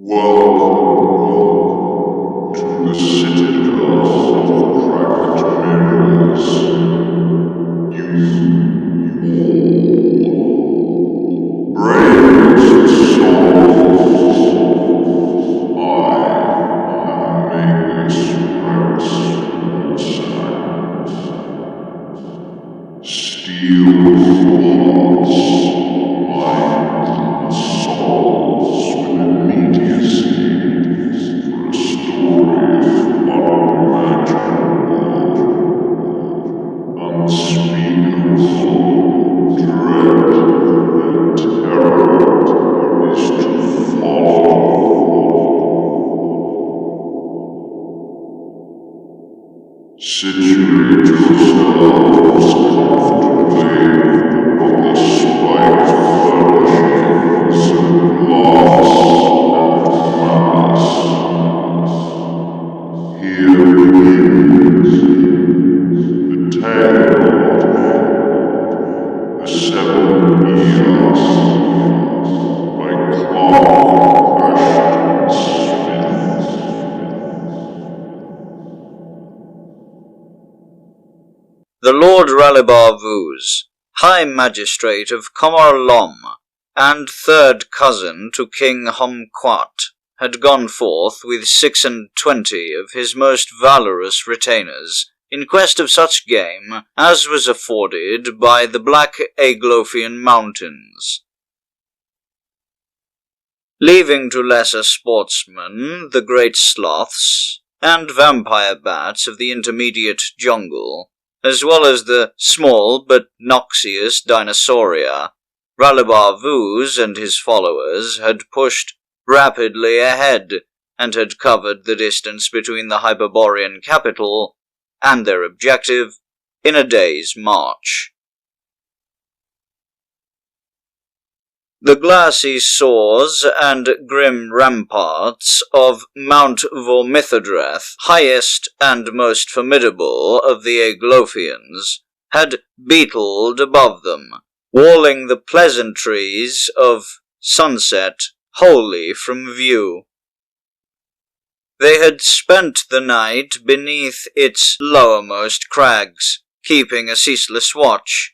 Welcome to the Citadel of Cracked Mirrors. You all. Brave souls. I am Magus-Rex. Steel hearts, minds, and souls with immediacy for a story of unimaginable, unspeakable dread and terror is to follow. Situate yourselves comfortably on the spiked furnishings of glass and malice. Here begins the tale of the Seven Geases by Ashton. The Lord Ralibar Vuz, High Magistrate of Comar and third cousin to King Humquat, had gone forth with 26 of his most valorous retainers, in quest of such game as was afforded by the Black Aglophian Mountains. Leaving to lesser sportsmen the great sloths and vampire bats of the intermediate jungle, as well as the small but noxious Dinosauria, Ralibar Vuz and his followers had pushed rapidly ahead and had covered the distance between the Hyperborean capital and their objective in a day's march. The glassy soars and grim ramparts of Mount Voormithadreth, highest and most formidable of the Aglophians, had beetled above them, walling the pleasantries of sunset wholly from view. They had spent the night beneath its lowermost crags, keeping a ceaseless watch,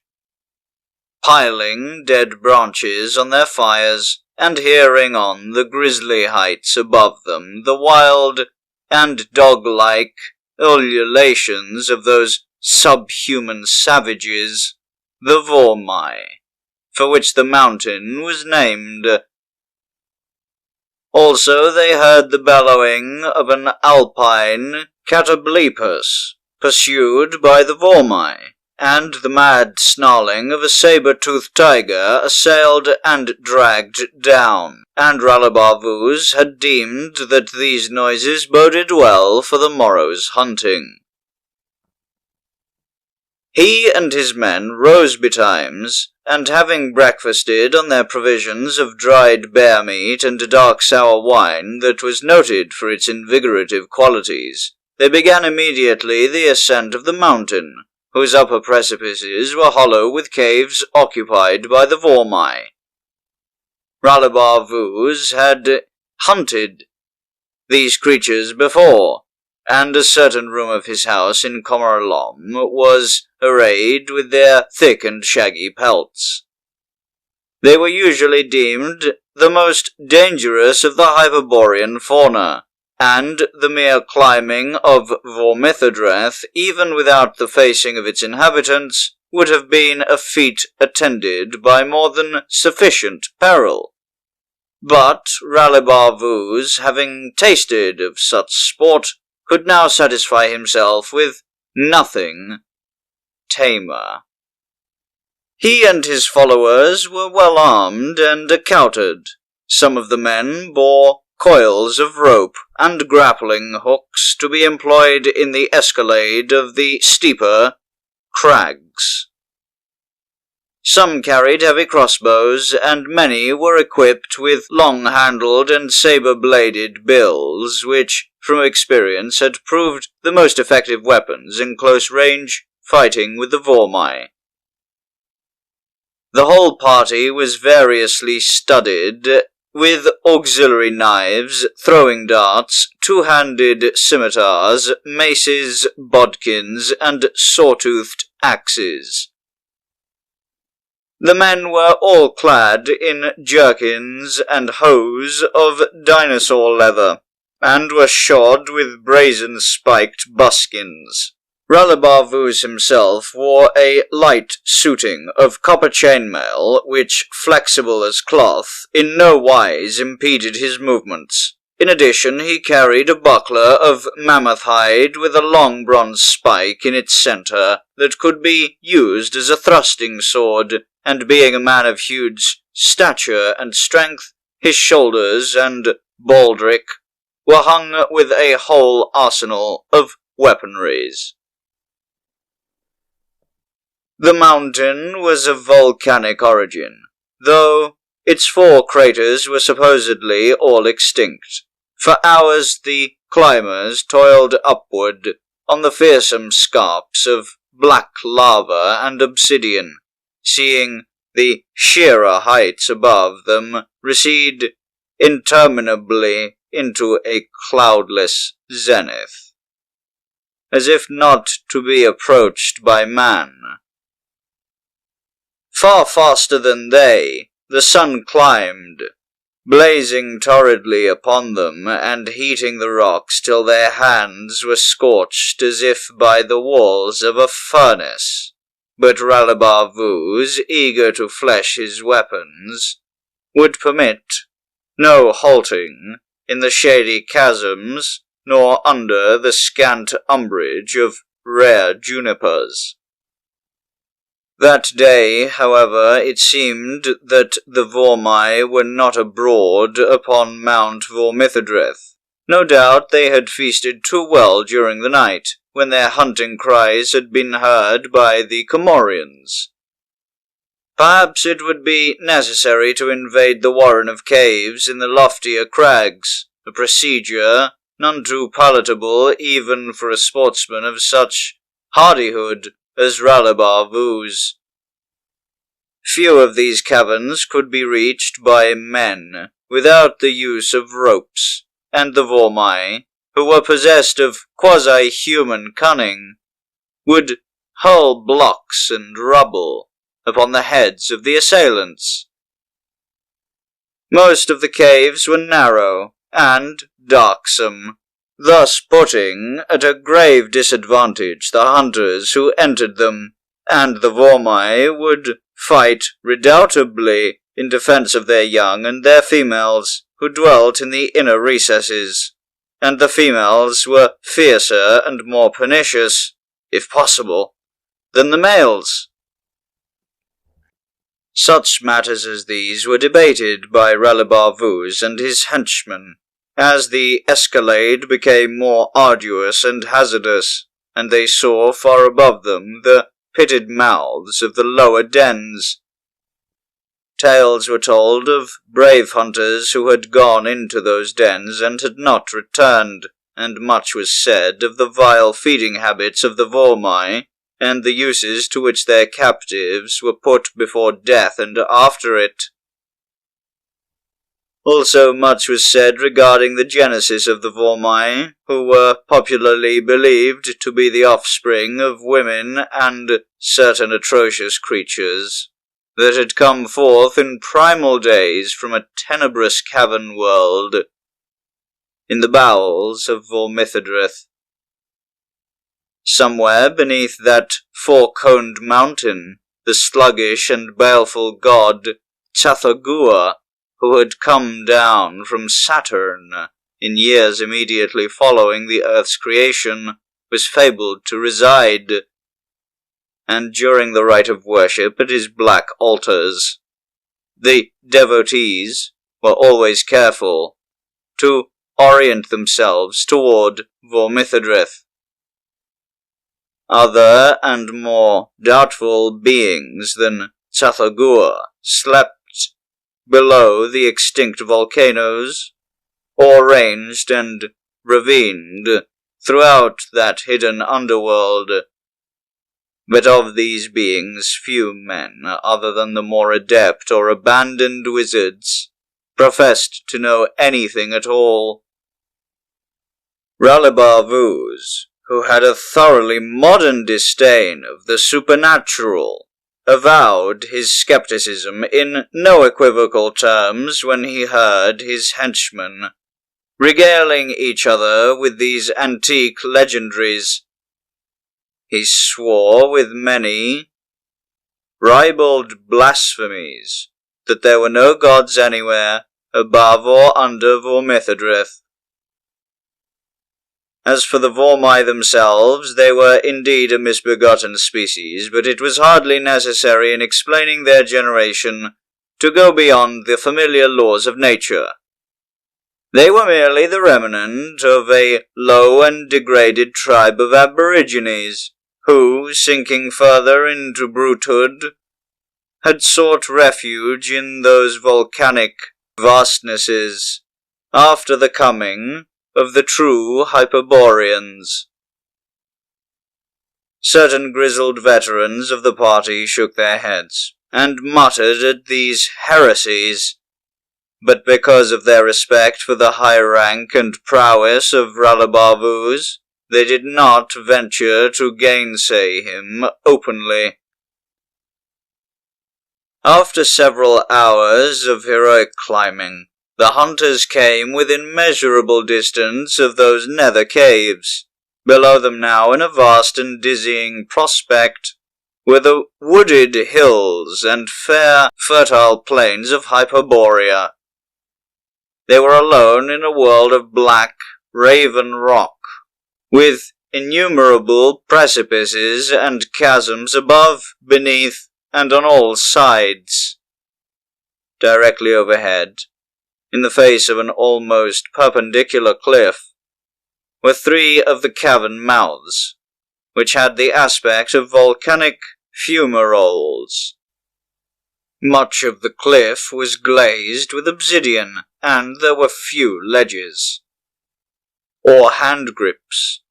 piling dead branches on their fires, and hearing on the grisly heights above them the wild and dog-like ululations of those subhuman savages, the Vormai, for which the mountain was named. Also they heard the bellowing of an alpine catoblepus, pursued by the Vormai, and the mad snarling of a saber-toothed tiger assailed and dragged down, and Ralibar Vuz had deemed that these noises boded well for the morrow's hunting. He and his men rose betimes, and having breakfasted on their provisions of dried bear meat and dark sour wine that was noted for its invigorative qualities, they began immediately the ascent of the mountain, whose upper precipices were hollow with caves occupied by the Vormai. Ralibar Vuz had hunted these creatures before, and a certain room of his house in Comar was arrayed with their thick and shaggy pelts. They were usually deemed the most dangerous of the Hyperborean fauna, and the mere climbing of Voormithadreth, even without the facing of its inhabitants, would have been a feat attended by more than sufficient peril. But Ralibar Vuz, having tasted of such sport, could now satisfy himself with nothing tamer. He and his followers were well armed and accoutred. Some of the men bore coils of rope and grappling hooks to be employed in the escalade of the steeper crags. Some carried heavy crossbows, and many were equipped with long-handled and saber-bladed bills, which, from experience, had proved the most effective weapons in close-range fighting with the Vormai. The whole party was variously studded with auxiliary knives, throwing darts, two-handed scimitars, maces, bodkins, and saw-toothed axes. The men were all clad in jerkins and hose of dinosaur leather, and were shod with brazen-spiked buskins. Ralabar himself wore a light suiting of copper chainmail, which, flexible as cloth, in no wise impeded his movements. In addition, he carried a buckler of mammoth hide with a long bronze spike in its centre that could be used as a thrusting sword, and being a man of huge stature and strength, his shoulders and baldric were hung with a whole arsenal of weaponries. The mountain was of volcanic origin, though its 4 craters were supposedly all extinct. For hours the climbers toiled upward on the fearsome scarps of black lava and obsidian, seeing the sheerer heights above them recede interminably into a cloudless zenith, as if not to be approached by man. Far faster than they, the sun climbed, blazing torridly upon them, and heating the rocks till their hands were scorched as if by the walls of a furnace. But Ralabar, eager to flesh his weapons, would permit no halting in the shady chasms, nor under the scant umbrage of rare junipers. That day, however, it seemed that the Vormai were not abroad upon Mount Voormithadreth. No doubt they had feasted too well during the night, when their hunting cries had been heard by the Comorians. Perhaps it would be necessary to invade the warren of caves in the loftier crags, a procedure none too palatable even for a sportsman of such hardihood as Ralabar. Few of these caverns could be reached by men without the use of ropes, and the Vormai, who were possessed of quasi-human cunning, would hurl blocks and rubble upon the heads of the assailants. Most of the caves were narrow and darksome, thus putting at a grave disadvantage the hunters who entered them, and the Vormai would fight redoubtably in defense of their young and their females, who dwelt in the inner recesses, and the females were fiercer and more pernicious, if possible, than the males. Such matters as these were debated by Ralabar and his henchmen, as the escalade became more arduous and hazardous, and they saw far above them the pitted mouths of the lower dens. Tales were told of brave hunters who had gone into those dens and had not returned, and much was said of the vile feeding habits of the Vormai, and the uses to which their captives were put before death and after it. Also much was said regarding the genesis of the Vormai, who were popularly believed to be the offspring of women and certain atrocious creatures that had come forth in primal days from a tenebrous cavern world in the bowels of Voormithadreth. Somewhere beneath that four-coned mountain, the sluggish and baleful god Tsathoggua, who had come down from Saturn in years immediately following the Earth's creation, was fabled to reside, and during the rite of worship at his black altars, the devotees were always careful to orient themselves toward Voormithadreth. Other and more doubtful beings than Tsathoggua slept below the extinct volcanoes, or ranged and ravined throughout that hidden underworld. But of these beings few men, other than the more adept or abandoned wizards, professed to know anything at all. Ralabar-Vuz, who had a thoroughly modern disdain of the supernatural, avowed his skepticism in no equivocal terms when he heard his henchmen regaling each other with these antique legendaries. He swore with many ribald blasphemies that there were no gods anywhere above or under Voormithadreth. As for the Vormai themselves, they were indeed a misbegotten species, but it was hardly necessary in explaining their generation to go beyond the familiar laws of nature. They were merely the remnant of a low and degraded tribe of aborigines, who, sinking further into brutehood, had sought refuge in those volcanic vastnesses after the coming of the true Hyperboreans. Certain grizzled veterans of the party shook their heads, and muttered at these heresies, but because of their respect for the high rank and prowess of Ralabar-Vuz, they did not venture to gainsay him openly. After several hours of heroic climbing, the hunters came within measurable distance of those nether caves. Below them now, in a vast and dizzying prospect, were the wooded hills and fair, fertile plains of Hyperborea. They were alone in a world of black, raven rock, with innumerable precipices and chasms above, beneath, and on all sides. Directly overhead, in the face of an almost perpendicular cliff, were three of the cavern mouths, which had the aspect of volcanic fumaroles. Much of the cliff was glazed with obsidian, and there were few ledges or hand grips.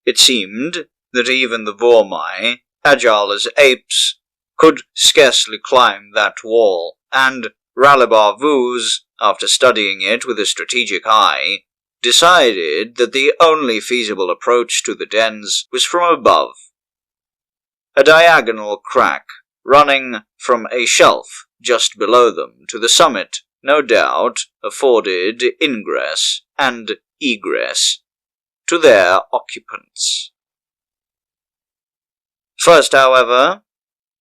It seemed that even the Vormai, agile as apes, could scarcely climb that wall, and Ralabar-Vuz, after studying it with a strategic eye, decided that the only feasible approach to the dens was from above. A diagonal crack running from a shelf just below them to the summit, no doubt, afforded ingress and egress to their occupants. First, however,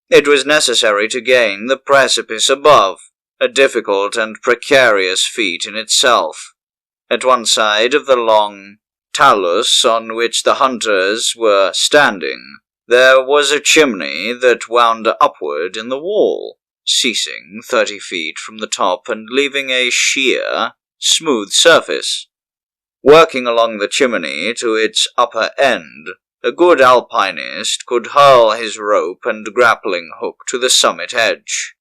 it was necessary to gain the precipice above, a difficult and precarious feat in itself. At one side of the long talus on which the hunters were standing, there was a chimney that wound upward in the wall, ceasing 30 feet from the top and leaving a sheer, smooth surface. Working along the chimney to its upper end, a good alpinist could hurl his rope and grappling hook to the summit edge.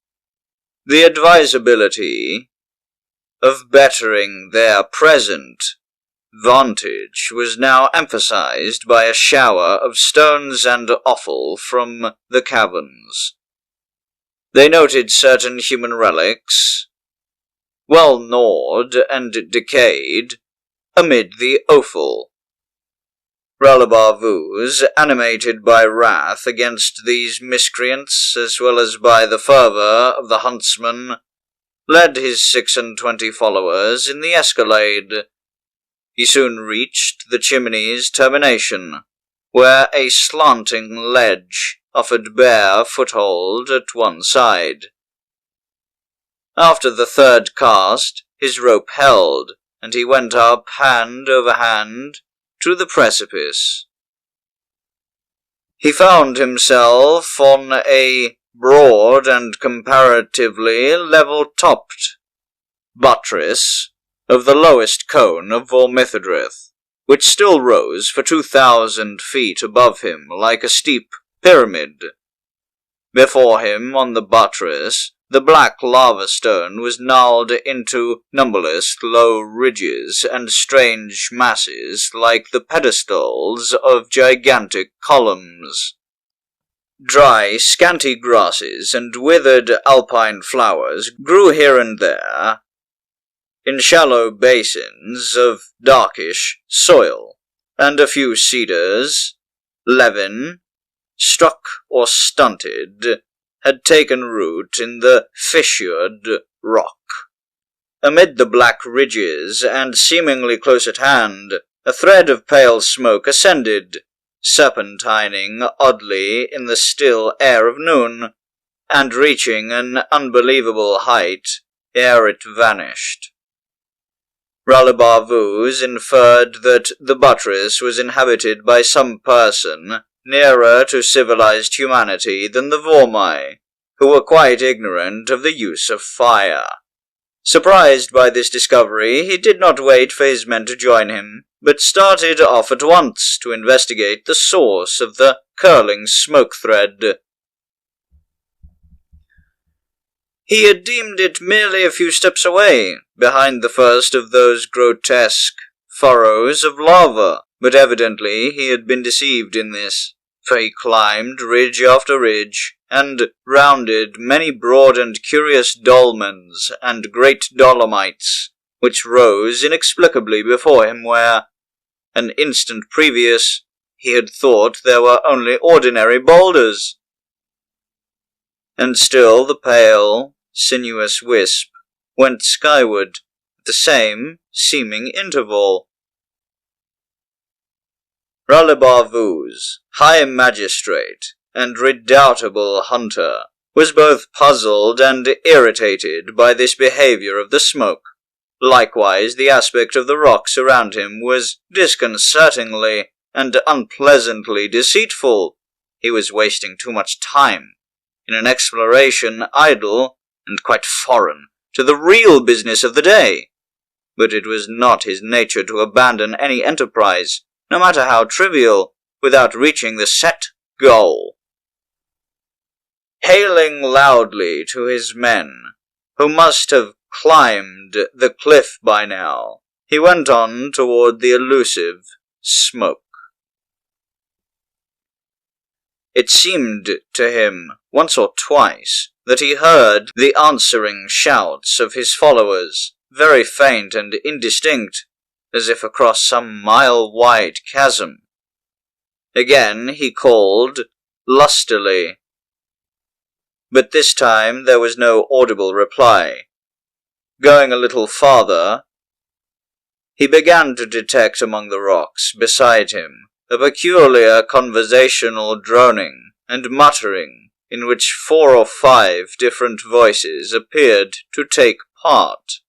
The advisability of bettering their present vantage was now emphasized by a shower of stones and offal from the caverns. They noted certain human relics, well gnawed and decayed, amid the offal. Ralabar-Vuz, animated by wrath against these miscreants, as well as by the fervour of the huntsman, led his 26 followers in the escalade. He soon reached the chimney's termination, where a slanting ledge offered bare foothold at one side. After the third cast, his rope held, and he went up hand over hand to the precipice. He found himself on a broad and comparatively level-topped buttress of the lowest cone of Voormithadreth, which still rose for 2,000 feet above him like a steep pyramid. Before him, on the buttress, the black lava stone was gnarled into numberless low ridges and strange masses like the pedestals of gigantic columns. Dry, scanty grasses and withered alpine flowers grew here and there, in shallow basins of darkish soil, and a few cedars, levin, struck or stunted, had taken root in the fissured rock. Amid the black ridges, and seemingly close at hand, a thread of pale smoke ascended, serpentining oddly in the still air of noon, and reaching an unbelievable height ere it vanished. Rallibar-Vuz inferred that the buttress was inhabited by some person nearer to civilized humanity than the Vormai, who were quite ignorant of the use of fire. Surprised by this discovery, he did not wait for his men to join him, but started off at once to investigate the source of the curling smoke thread. He had deemed it merely a few steps away, behind the first of those grotesque furrows of lava, but evidently he had been deceived in this, for he climbed ridge after ridge, and rounded many broad and curious dolmens and great dolomites, which rose inexplicably before him where, an instant previous, he had thought there were only ordinary boulders. And still the pale, sinuous wisp went skyward at the same seeming interval. Rallibar-Vuz, High Magistrate and redoubtable hunter, was both puzzled and irritated by this behavior of the smoke. Likewise, the aspect of the rocks around him was disconcertingly and unpleasantly deceitful. He was wasting too much time in an exploration idle and quite foreign to the real business of the day. But it was not his nature to abandon any enterprise, no matter how trivial, without reaching the set goal. Hailing loudly to his men, who must have climbed the cliff by now, he went on toward the elusive smoke. It seemed to him, once or twice, that he heard the answering shouts of his followers, very faint and indistinct, as if across some mile-wide chasm. Again he called lustily, but this time there was no audible reply. Going a little farther, he began to detect among the rocks beside him a peculiar conversational droning and muttering in which 4 or 5 different voices appeared to take part.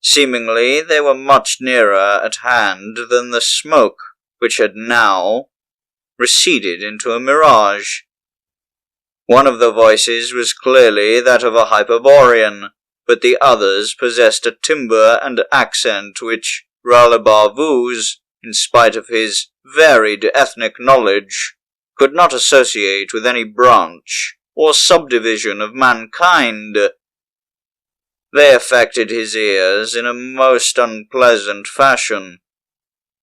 Seemingly they were much nearer at hand than the smoke, which had now receded into a mirage. One of the voices was clearly that of a Hyperborean, but the others possessed a timbre and accent which Rallibar-Vuz, in spite of his varied ethnic knowledge, could not associate with any branch or subdivision of mankind. They affected his ears in a most unpleasant fashion,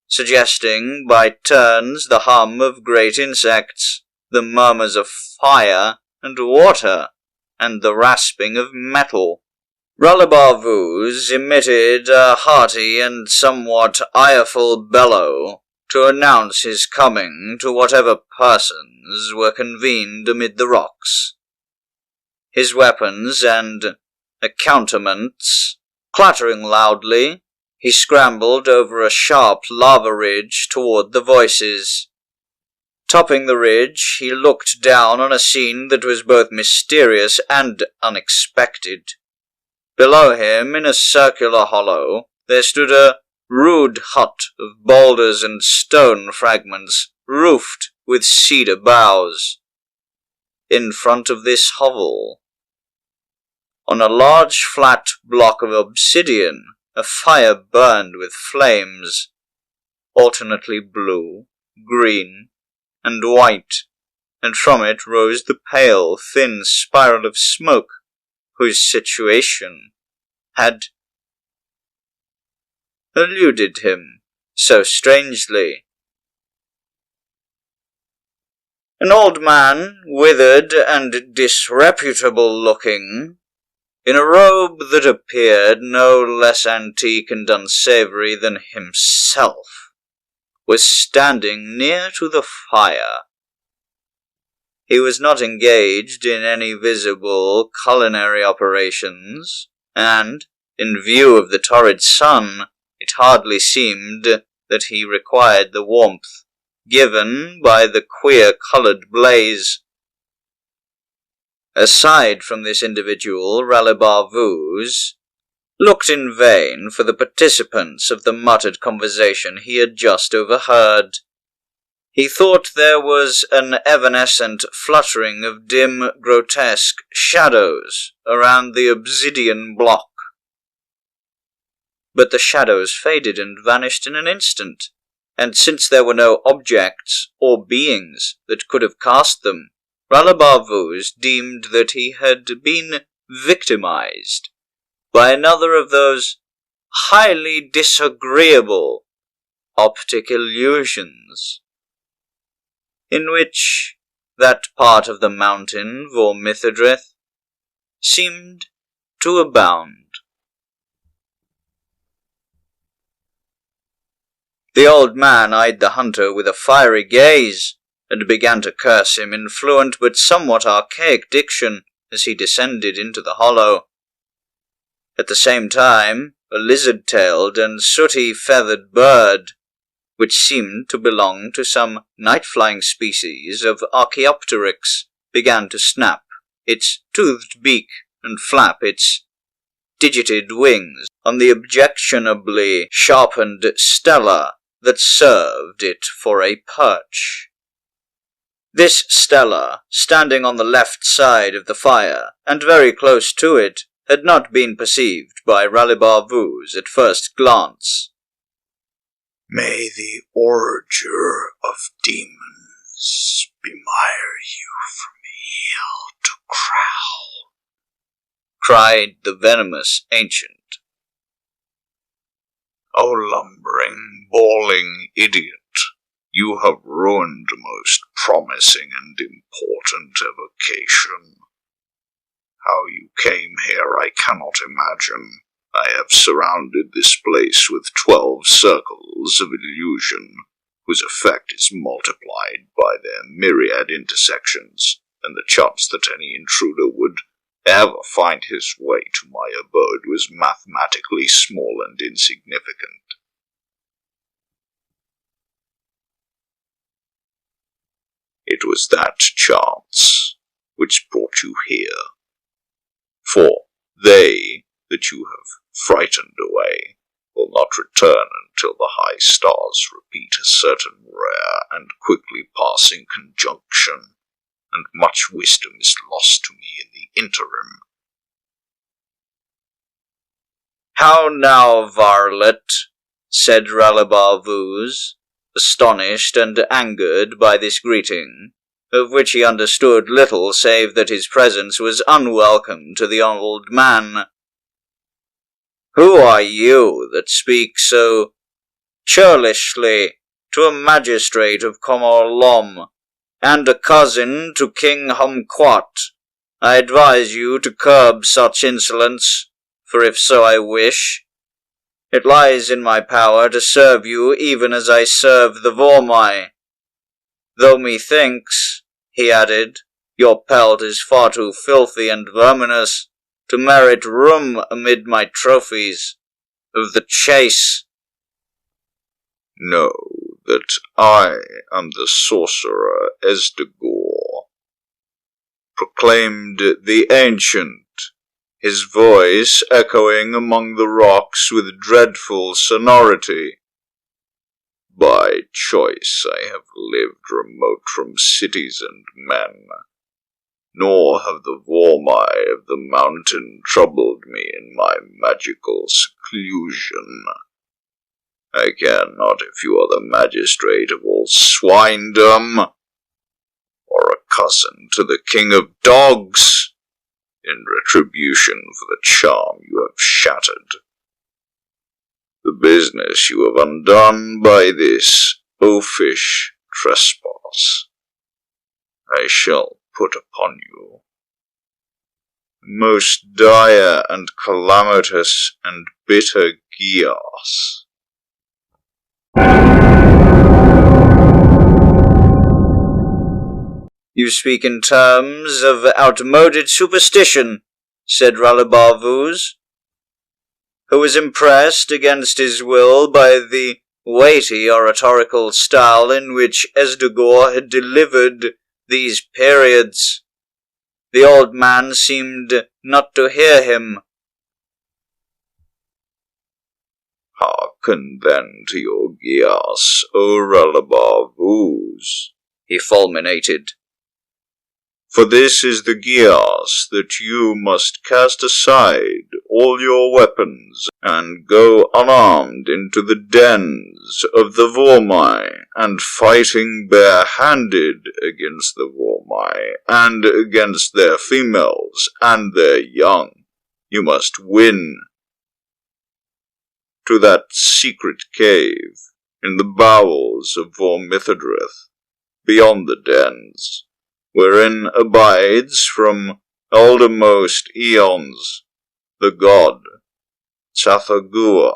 suggesting by turns the hum of great insects, the murmurs of fire and water, and the rasping of metal. Rallibar-Vuz emitted a hearty and somewhat ireful bellow to announce his coming to whatever persons were convened amid the rocks. His weapons and accoutrements clattering loudly, he scrambled over a sharp lava ridge toward the voices. Topping the ridge, he looked down on a scene that was both mysterious and unexpected. Below him, in a circular hollow, there stood a rude hut of boulders and stone fragments, roofed with cedar boughs. In front of this hovel, on a large flat block of obsidian, a fire burned with flames, alternately blue, green, and white, and from it rose the pale, thin spiral of smoke, whose situation had eluded him so strangely. An old man, withered and disreputable looking, in a robe that appeared no less antique and unsavory than himself, was standing near to the fire. He was not engaged in any visible culinary operations, and, in view of the torrid sun, it hardly seemed that he required the warmth given by the queer-coloured blaze. Aside from this individual, Ralibar Vuz looked in vain for the participants of the muttered conversation he had just overheard. He thought there was an evanescent fluttering of dim, grotesque shadows around the obsidian block. But the shadows faded and vanished in an instant, and since there were no objects or beings that could have cast them, Ralibar Vuz deemed that he had been victimized by another of those highly disagreeable optic illusions, in which that part of the mountain Voormithadreth seemed to abound. The old man eyed the hunter with a fiery gaze, and began to curse him in fluent but somewhat archaic diction as he descended into the hollow. At the same time, a lizard-tailed and sooty-feathered bird, which seemed to belong to some night-flying species of Archaeopteryx, began to snap its toothed beak and flap its digited wings on the objectionably sharpened stela that served it for a perch. This stela, standing on the left side of the fire, and very close to it, had not been perceived by Ralibar Vuz at first glance. "May the Orager of Demons bemire you from heel to crow," cried the venomous ancient. "O lumbering, bawling idiot, you have ruined a most promising and important evocation. How you came here I cannot imagine. I have surrounded this place with 12 circles of illusion, whose effect is multiplied by their myriad intersections, and the chance that any intruder would ever find his way to my abode was mathematically small and insignificant. It was that chance which brought you here. For they that you have frightened away will not return until the high stars repeat a certain rare and quickly passing conjunction, and much wisdom is lost to me in the interim." "How now, varlet?" said Ralibar Vuz, astonished and angered by this greeting, of which he understood little save that his presence was unwelcome to the old man. "Who are you that speak so churlishly to a magistrate of Comorlom, and a cousin to King Humquat? I advise you to curb such insolence, for if so I wish, it lies in my power to serve you even as I serve the Vormai. Though methinks," he added, "your pelt is far too filthy and verminous to merit room amid my trophies of the chase." "Know that I am the sorcerer Esdegor," proclaimed the ancient, his voice echoing among the rocks with dreadful sonority. "By choice I have lived remote from cities and men, nor have the Vormai of the mountain troubled me in my magical seclusion. I care not if you are the magistrate of all swinedom, or a cousin to the king of dogs, in retribution for the charm you have shattered. The business you have undone by this oafish trespass I shall put upon you. most dire and calamitous and bitter Geas. You speak in terms of outmoded superstition, said Ralabavuz, who was impressed against his will by the weighty oratorical style in which Tsathoggua had delivered these periods. The old man seemed not to hear him. Hearken then to your Geas, O Ralabavuz, he fulminated. For this is the Geas that you must cast aside all your weapons and go unarmed into the dens of the Vormai, and fighting bare-handed against the Vormai and against their females and their young. You must win to that secret cave in the bowels of Voormithadreth, beyond the dens, wherein abides from eldermost eons the god Tsathoggua.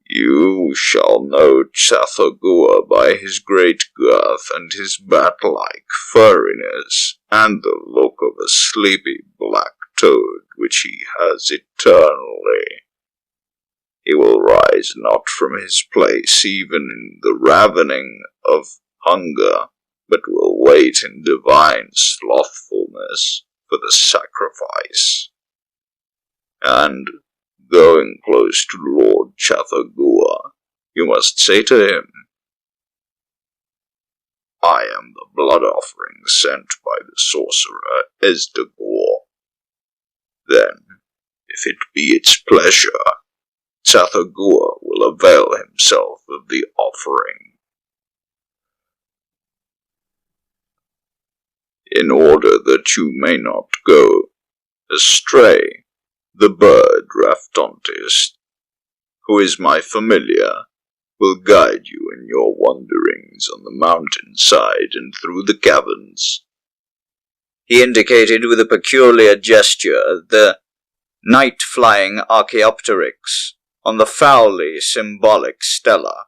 You shall know Tsathoggua by his great girth and his bat-like furriness, and the look of a sleepy black toad which he has eternally. He will rise not from his place even in the ravening of hunger, but will wait in divine slothfulness for the sacrifice. And, going close to Lord Tsathoggua, you must say to him, I am the blood offering sent by the sorcerer Tsathoggua. Then, if it be its pleasure, Tsathoggua will avail himself of the offering. In order that you may not go astray, the bird Raftontis, who is my familiar, will guide you in your wanderings on the mountainside and through the caverns. He indicated with a peculiar gesture the night-flying Archaeopteryx on the foully symbolic stela,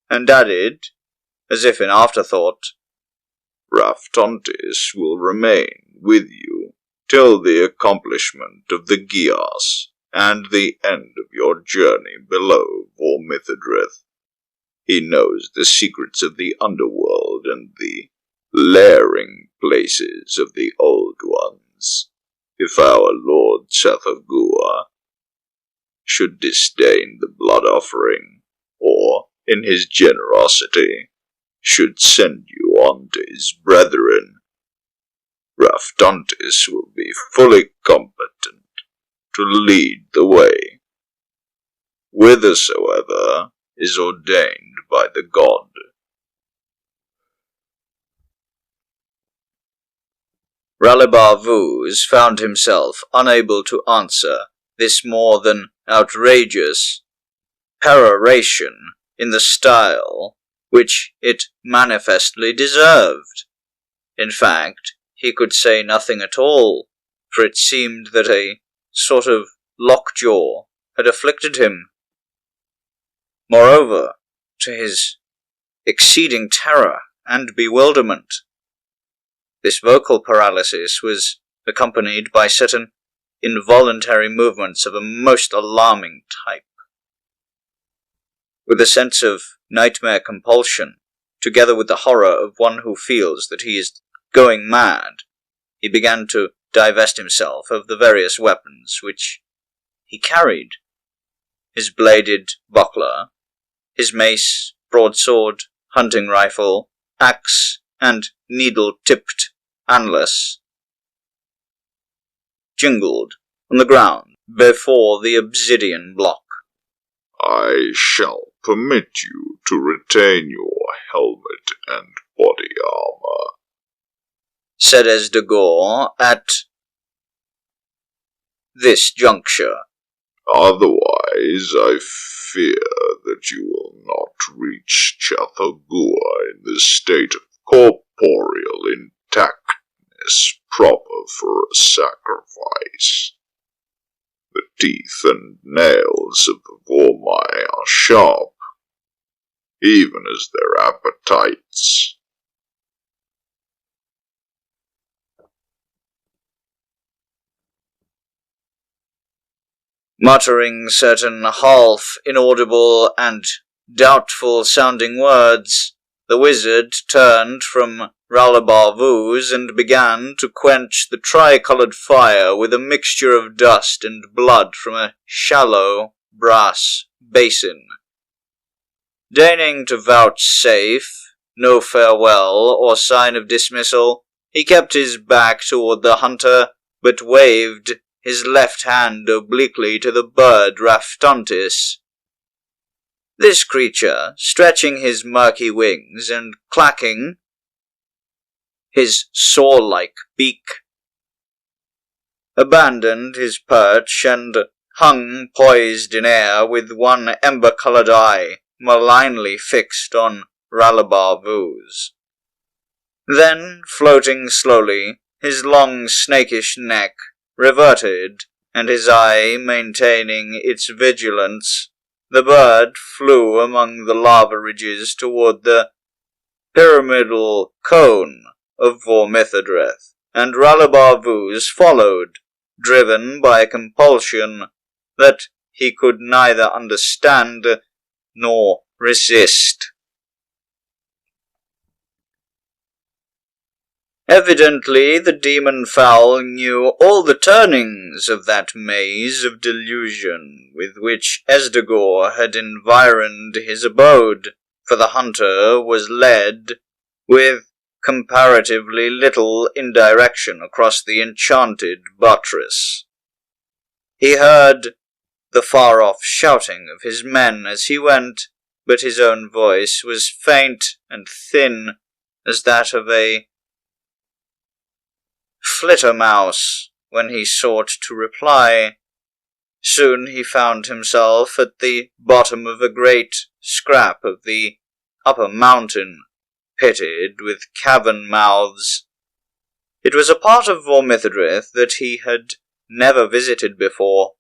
and added, as if in afterthought, Raftontis will remain with you till the accomplishment of the Geas and the end of your journey below Voormithadreth. He knows the secrets of the underworld and the lairing places of the old ones. If our Lord Tsathoggua should disdain the blood offering, or, in his generosity, should send you on to his brethren, Raftontis will be fully competent to lead the way, whithersoever is ordained by the god. Ralabavuz found himself unable to answer this more than outrageous peroration in the style which it manifestly deserved. In fact, he could say nothing at all, for it seemed that a sort of lockjaw had afflicted him. Moreover, to his exceeding terror and bewilderment, this vocal paralysis was accompanied by certain involuntary movements of a most alarming type. With a sense of nightmare compulsion, together with the horror of one who feels that he is going mad, he began to divest himself of the various weapons which he carried. His bladed buckler, his mace, broadsword, hunting rifle, axe, and needle-tipped anlace jingled on the ground before the obsidian block. I shall permit you to retain your helmet and body armor, said Tsathoggua at this juncture. Otherwise, I fear that you will not reach Tsathoggua in the state of corporeal intactness proper for a sacrifice. The teeth and nails of the Vormai are sharp, even as their appetites. Muttering certain half inaudible and doubtful-sounding words, the wizard turned from Ralabar Vuz and began to quench the tricolored fire with a mixture of dust and blood from a shallow brass basin. Deigning to vouchsafe no farewell or sign of dismissal, he kept his back toward the hunter, but waved his left hand obliquely to the bird Raftontis. This creature, stretching his murky wings and clacking his saw-like beak, abandoned his perch and hung poised in air with one ember-colored eye malignly fixed on Ralabar Vuz. Then, floating slowly, his long snakish neck reverted, and his eye maintaining its vigilance, the bird flew among the lava ridges toward the pyramidal cone of Voormithadreth, and Ralabar Vuz followed, driven by a compulsion that he could neither understand nor resist. Evidently the demon-fowl knew all the turnings of that maze of delusion with which Esdagor had environed his abode, for the hunter was led with comparatively little indirection across the enchanted buttress. He heard the far-off shouting of his men as he went, but his own voice was faint and thin as that of a flittermouse when he sought to reply. Soon he found himself at the bottom of a great scrap of the upper mountain, pitted with cavern mouths. It was a part of Voormithadreth that he had never visited before.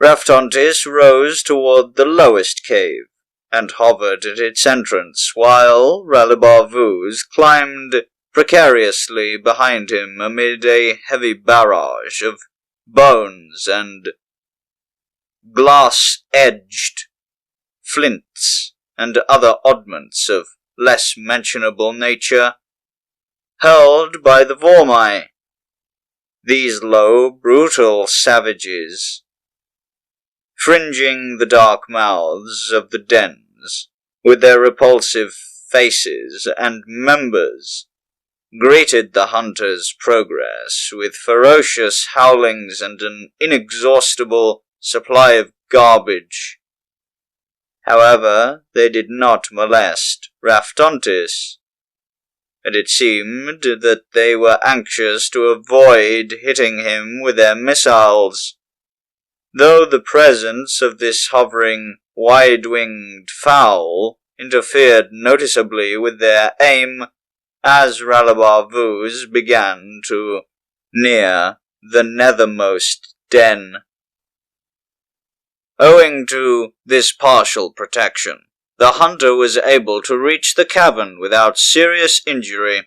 Raftontis rose toward the lowest cave, and hovered at its entrance, while Ralabar Vuz climbed precariously behind him amid a heavy barrage of bones and glass-edged flints and other oddments of less mentionable nature, hurled by the Vormai. These low, brutal savages, fringing the dark mouths of the dens, with their repulsive faces and members, greeted the hunter's progress with ferocious howlings and an inexhaustible supply of garbage. However, they did not molest Raftontis, and it seemed that they were anxious to avoid hitting him with their missiles, though the presence of this hovering, wide-winged fowl interfered noticeably with their aim as Ralabar Vuz began to near the nethermost den. Owing to this partial protection, the hunter was able to reach the cavern without serious injury.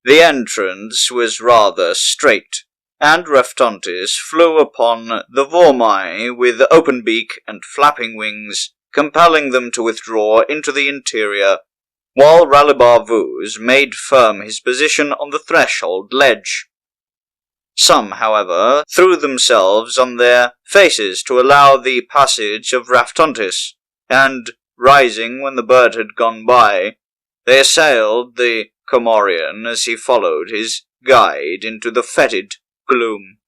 The entrance was rather straight, and Raftontis flew upon the Vormai with open beak and flapping wings, compelling them to withdraw into the interior, while Ralabar Vuz made firm his position on the threshold ledge. Some, however, threw themselves on their faces to allow the passage of Raftontis, and, rising when the bird had gone by, they assailed the Cormorian as he followed his guide into the fetid gloom.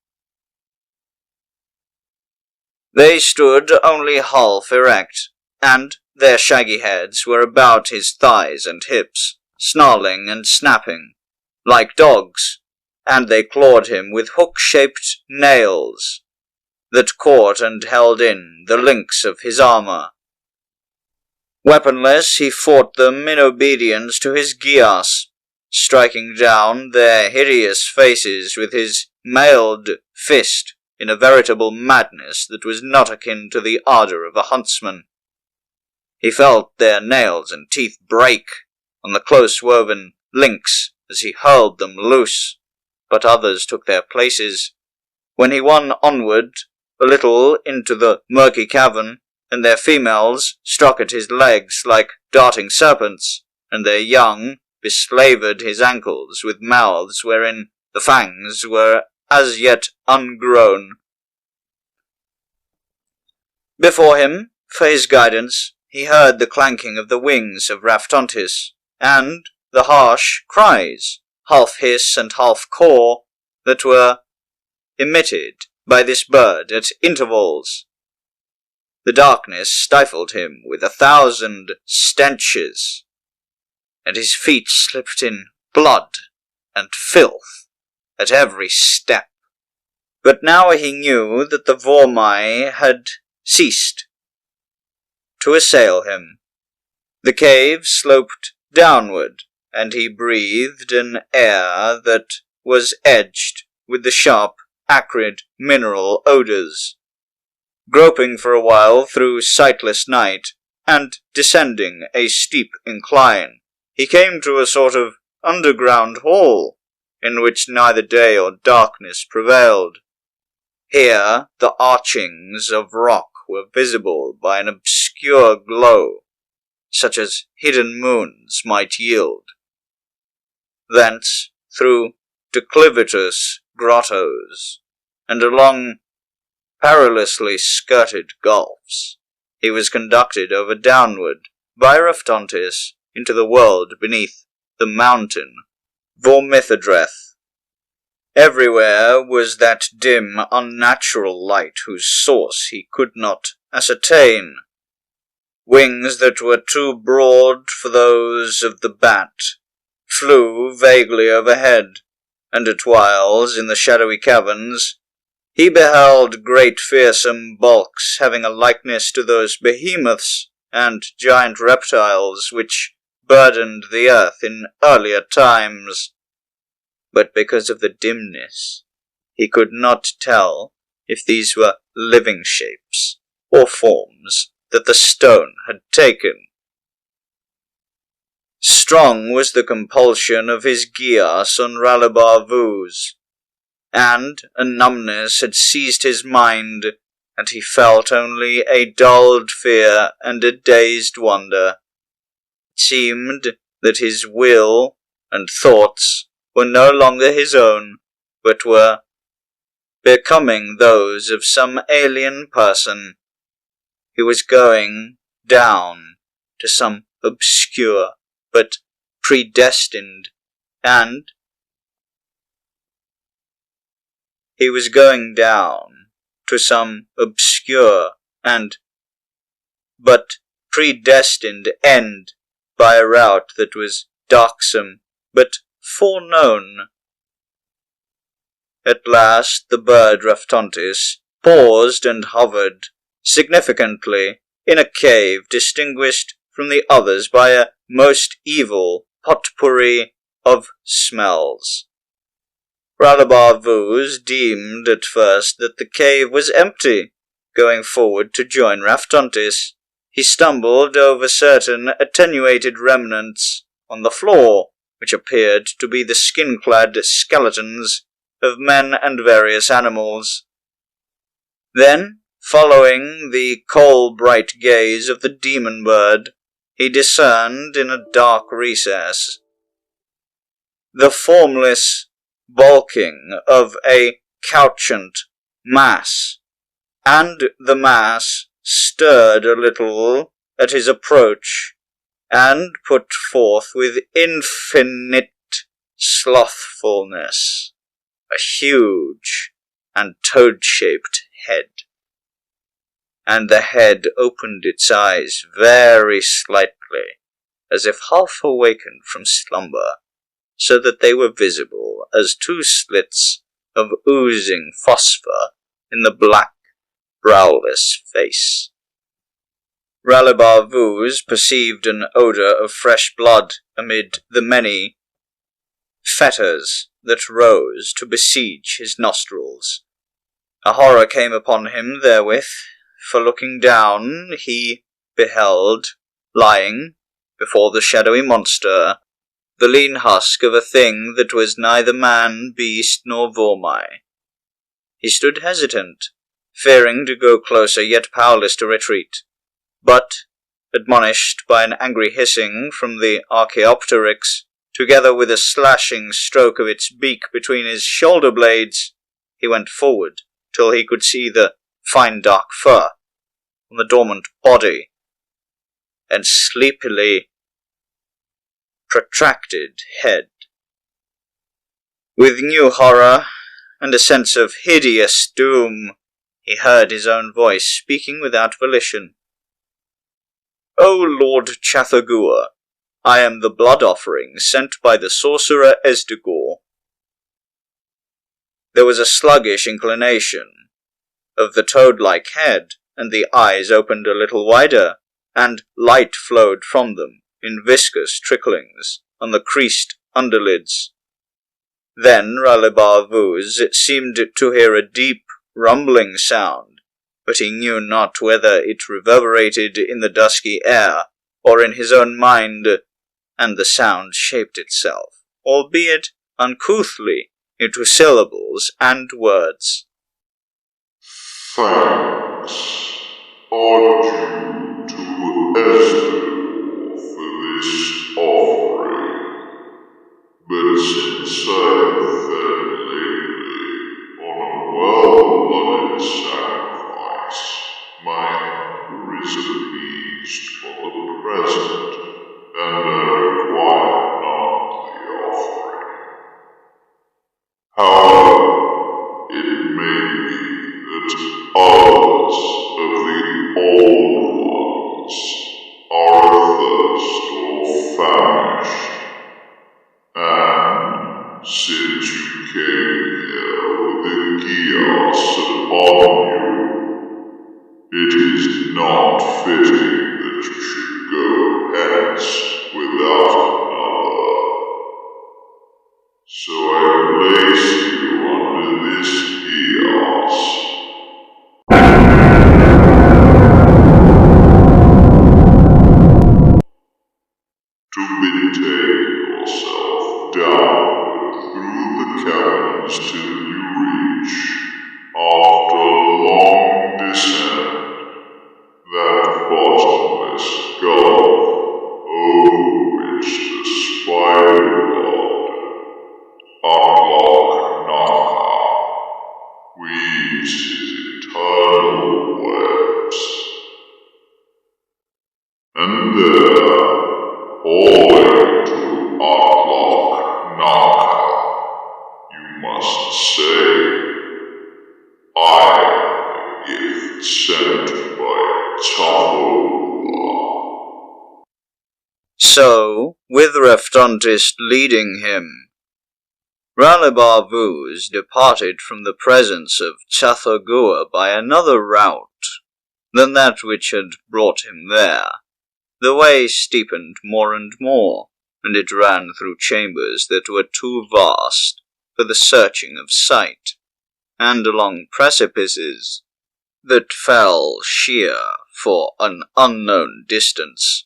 They stood only half erect, and their shaggy heads were about his thighs and hips, snarling and snapping, like dogs, and they clawed him with hook-shaped nails that caught and held in the links of his armor. Weaponless, he fought them in obedience to his Geas, striking down their hideous faces with his mailed fist in a veritable madness that was not akin to the ardor of a huntsman. He felt their nails and teeth break on the close-woven links as he hurled them loose, but others took their places. When he won onward a little into the murky cavern, and their females struck at his legs like darting serpents, and their young beslavered his ankles with mouths wherein the fangs were as yet ungrown. Before him, for his guidance, he heard the clanking of the wings of Raftontis, and the harsh cries, half hiss and half caw, that were emitted by this bird at intervals. The darkness stifled him with 1,000 stenches, and his feet slipped in blood and filth at every step. But now he knew that the Vormai had ceased to assail him. The cave sloped downward, and he breathed an air that was edged with the sharp, acrid mineral odors. Groping for a while through sightless night, and descending a steep incline, he came to a sort of underground hall, in which neither day or darkness prevailed. Here the archings of rock were visible by an obscure glow, such as hidden moons might yield. Thence, through declivitous grottos, and along perilously skirted gulfs, he was conducted over downward by Raftontis into the world beneath the mountain Voormithadreth. Everywhere was that dim, unnatural light whose source he could not ascertain. Wings that were too broad for those of the bat flew vaguely overhead, and at whiles, in the shadowy caverns, he beheld great fearsome bulks having a likeness to those behemoths and giant reptiles which burdened the earth in earlier times. But because of the dimness, he could not tell if these were living shapes or forms that the stone had taken. Strong was the compulsion of his Geas on Ralabar Vuz, and a numbness had seized his mind, and he felt only a dulled fear and a dazed wonder. It seemed that his will and thoughts were no longer his own, but were becoming those of some alien person. He was going down to some obscure but predestined and end by a route that was darksome but foreknown. At last the bird Raftontis paused and hovered significantly in a cave distinguished from the others by a most evil potpourri of smells. Ralabar Vuz deemed at first that the cave was empty. Going forward to join Raftontis, he stumbled over certain attenuated remnants on the floor, which appeared to be the skin-clad skeletons of men and various animals. Then, following the coal-bright gaze of the demon bird, he discerned in a dark recess the formless bulking of a couchant mass, and the mass stirred a little at his approach, and put forth with infinite slothfulness a huge and toad-shaped head. And the head opened its eyes very slightly, as if half awakened from slumber, so that they were visible as two slits of oozing phosphor in the black, browless face. Ralabar Vuz perceived an odour of fresh blood amid the many fetters that rose to besiege his nostrils. A horror came upon him therewith, for looking down he beheld, lying before the shadowy monster, the lean husk of a thing that was neither man, beast, nor Vormai. He stood hesitant, fearing to go closer, yet powerless to retreat. But, admonished by an angry hissing from the Archaeopteryx, together with a slashing stroke of its beak between his shoulder blades, he went forward till he could see the fine dark fur on the dormant body, and sleepily protracted head. With new horror and a sense of hideous doom, he heard his own voice speaking without volition. "O Lord Tsathoggua, I am the blood offering sent by the sorcerer Esdegor." There was a sluggish inclination of the toad-like head, and the eyes opened a little wider, and light flowed from them in viscous tricklings on the creased underlids. Then Ralebar-Vuz seemed to hear a deep, rumbling sound, but he knew not whether it reverberated in the dusky air or in his own mind, and the sound shaped itself, albeit uncouthly, into syllables and words. Thanks are due to Esdegor for this offering, but since I have fed lately on a well-blooded sacrifice, my hunger is appeased for the present, and I require not the offering. However, it may be that others of the old ones are athirst or famished, and since you came here with the Geas upon you, it is not fitting that you should go hence without another. So I place you under this Geas. To betake yourself downward through the caverns till you reach, after a long descent, that bottomless gulf over which the spider god, Atlach-Nacha, weaves his eternal webs. And there, owing to Atlach-Nacha, you must say, I am the gift sent by Tsathoggua. So, with Reftontist leading him, Ralebar-Vuz departed from the presence of Tsathoggua by another route than that which had brought him there. The way steepened more and more, and it ran through chambers that were too vast for the searching of sight, and along precipices that fell sheer for an unknown distance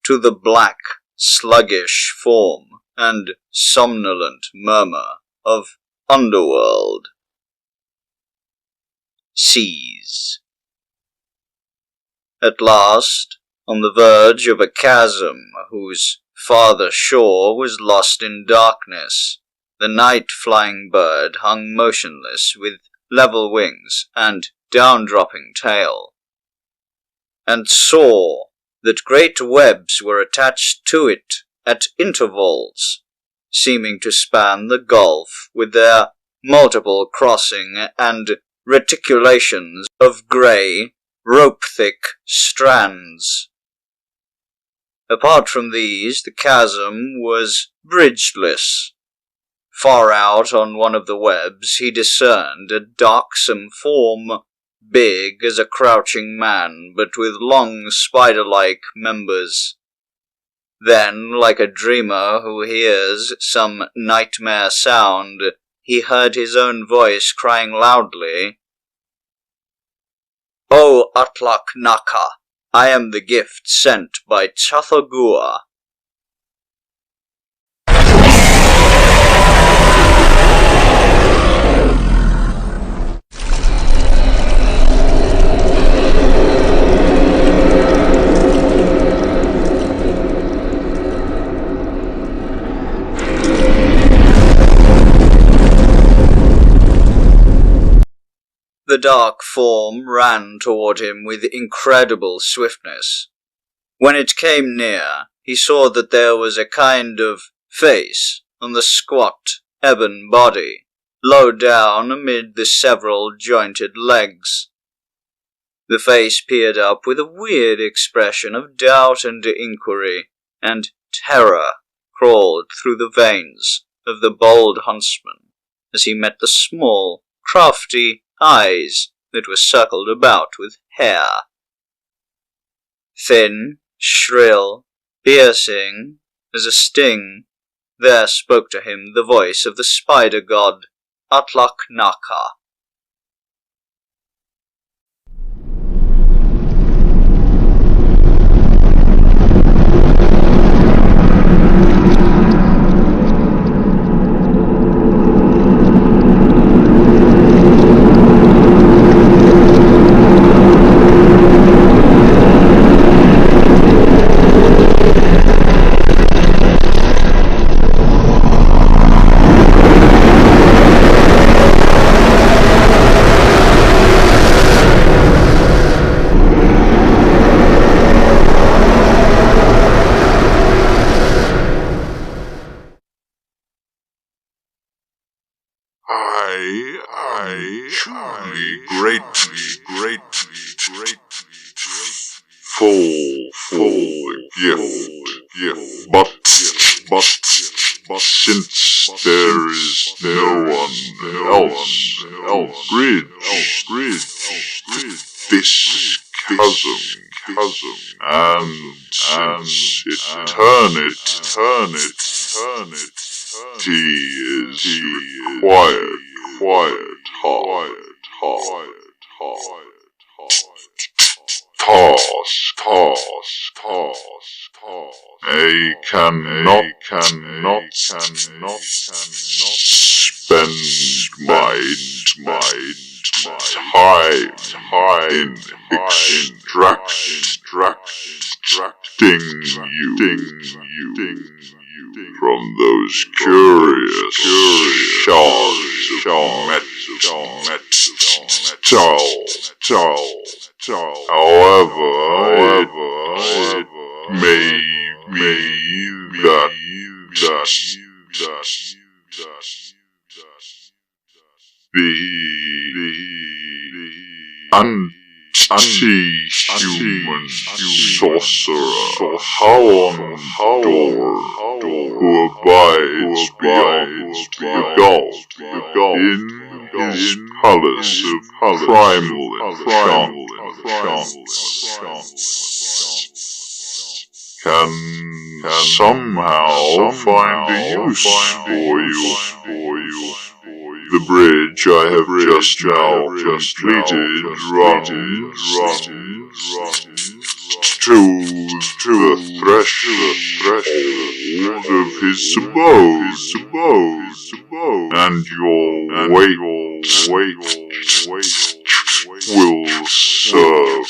to the black, sluggish form and somnolent murmur of underworld. Seas. At last, on the verge of a chasm whose farther shore was lost in darkness, the night-flying bird hung motionless with level wings and down-dropping tail, and saw that great webs were attached to it at intervals, seeming to span the gulf with their multiple crossing and reticulations of grey, rope-thick strands. Apart from these, the chasm was bridgeless. Far out on one of the webs he discerned a darksome form, big as a crouching man, but with long spider-like members. Then, like a dreamer who hears some nightmare sound, he heard his own voice crying loudly, "O Atlach-Nacha, I am the gift sent by Tsathoggua." The dark form ran toward him with incredible swiftness. When it came near, he saw that there was a kind of face on the squat, ebon body, low down amid the several jointed legs. The face peered up with a weird expression of doubt and inquiry, and terror crawled through the veins of the bold huntsman as he met the small, crafty eyes that were circled about with hair. Thin, shrill, piercing as a sting, there spoke to him the voice of the spider god, Atlach-Nacha. Full gift, but since there is no one else bridge this chasm, and since it turn it, he is required hard. I cannot spend my time in extracting you from those curious shards of metal. However, it may be that the anti-human sorcerer Hound who abides beyond the gulf in his palace of primal can somehow find a use for you. The bridge I have just now completed runs to the threshold of his abode, and your wait will serve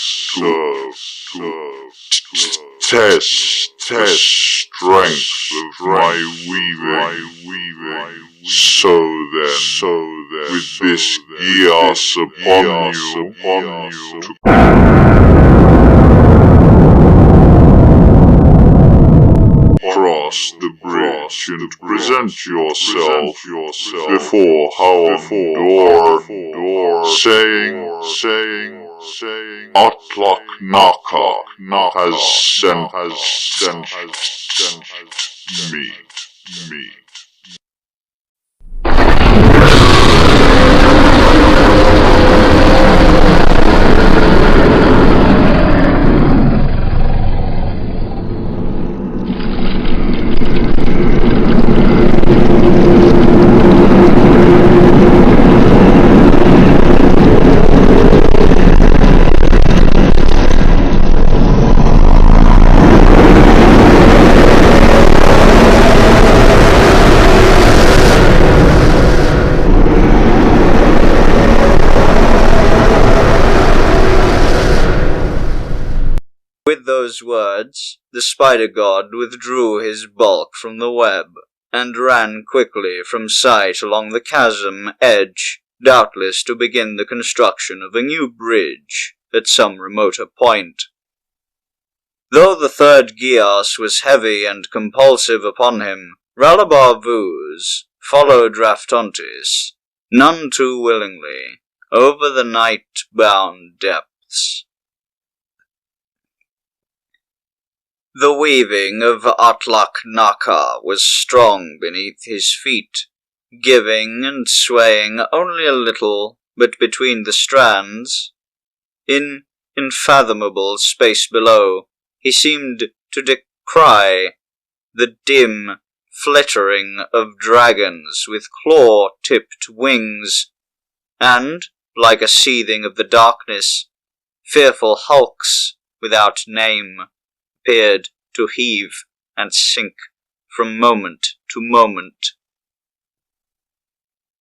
to test the strength of my weaving. So then, with this Geas upon you, cross the bridge and present yourself before Boar, saying, Atlach-Nacha has sent me. With those words, the spider-god withdrew his bulk from the web, and ran quickly from sight along the chasm edge, doubtless to begin the construction of a new bridge at some remoter point. Though the third Geas was heavy and compulsive upon him, Ralabar-Vuz followed Raftontis, none too willingly, over the night-bound depths. The weaving of Atlach-Nacha was strong beneath his feet, giving and swaying only a little, but between the strands, in unfathomable space below, he seemed to descry the dim flittering of dragons with claw-tipped wings, and, like a seething of the darkness, fearful hulks without name appeared to heave and sink from moment to moment.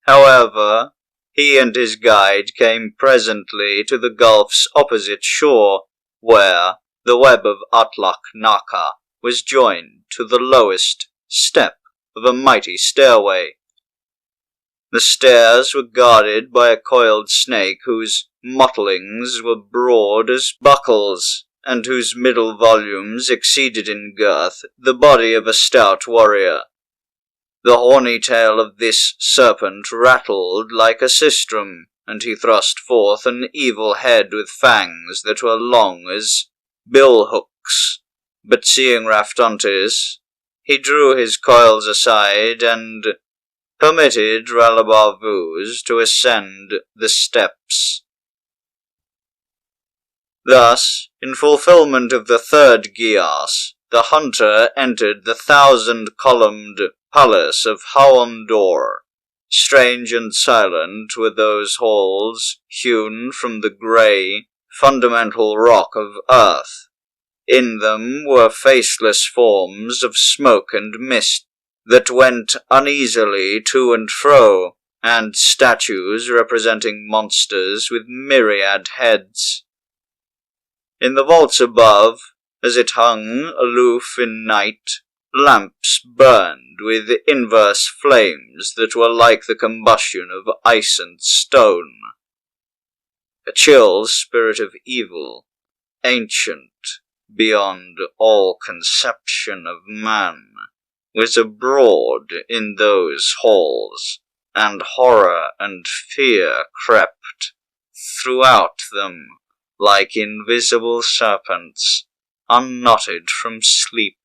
However, he and his guide came presently to the gulf's opposite shore, where the web of Atlach-Nacha was joined to the lowest step of a mighty stairway. The stairs were guarded by a coiled snake whose mottlings were broad as buckles, and whose middle volumes exceeded in girth the body of a stout warrior. The horny tail of this serpent rattled like a sistrum, and he thrust forth an evil head with fangs that were long as bill-hooks. But seeing Raftontis, he drew his coils aside and permitted Ralabar-Vuz to ascend the steps. Thus, in fulfillment of the third Geas, the hunter entered the 1,000-columned palace of Haondor. Strange and silent were those halls, hewn from the grey, fundamental rock of earth. In them were faceless forms of smoke and mist that went uneasily to and fro, and statues representing monsters with myriad heads. In the vaults above, as it hung aloof in night, lamps burned with inverse flames that were like the combustion of ice and stone. A chill spirit of evil, ancient beyond all conception of man, was abroad in those halls, and horror and fear crept throughout them like invisible serpents unknotted from sleep.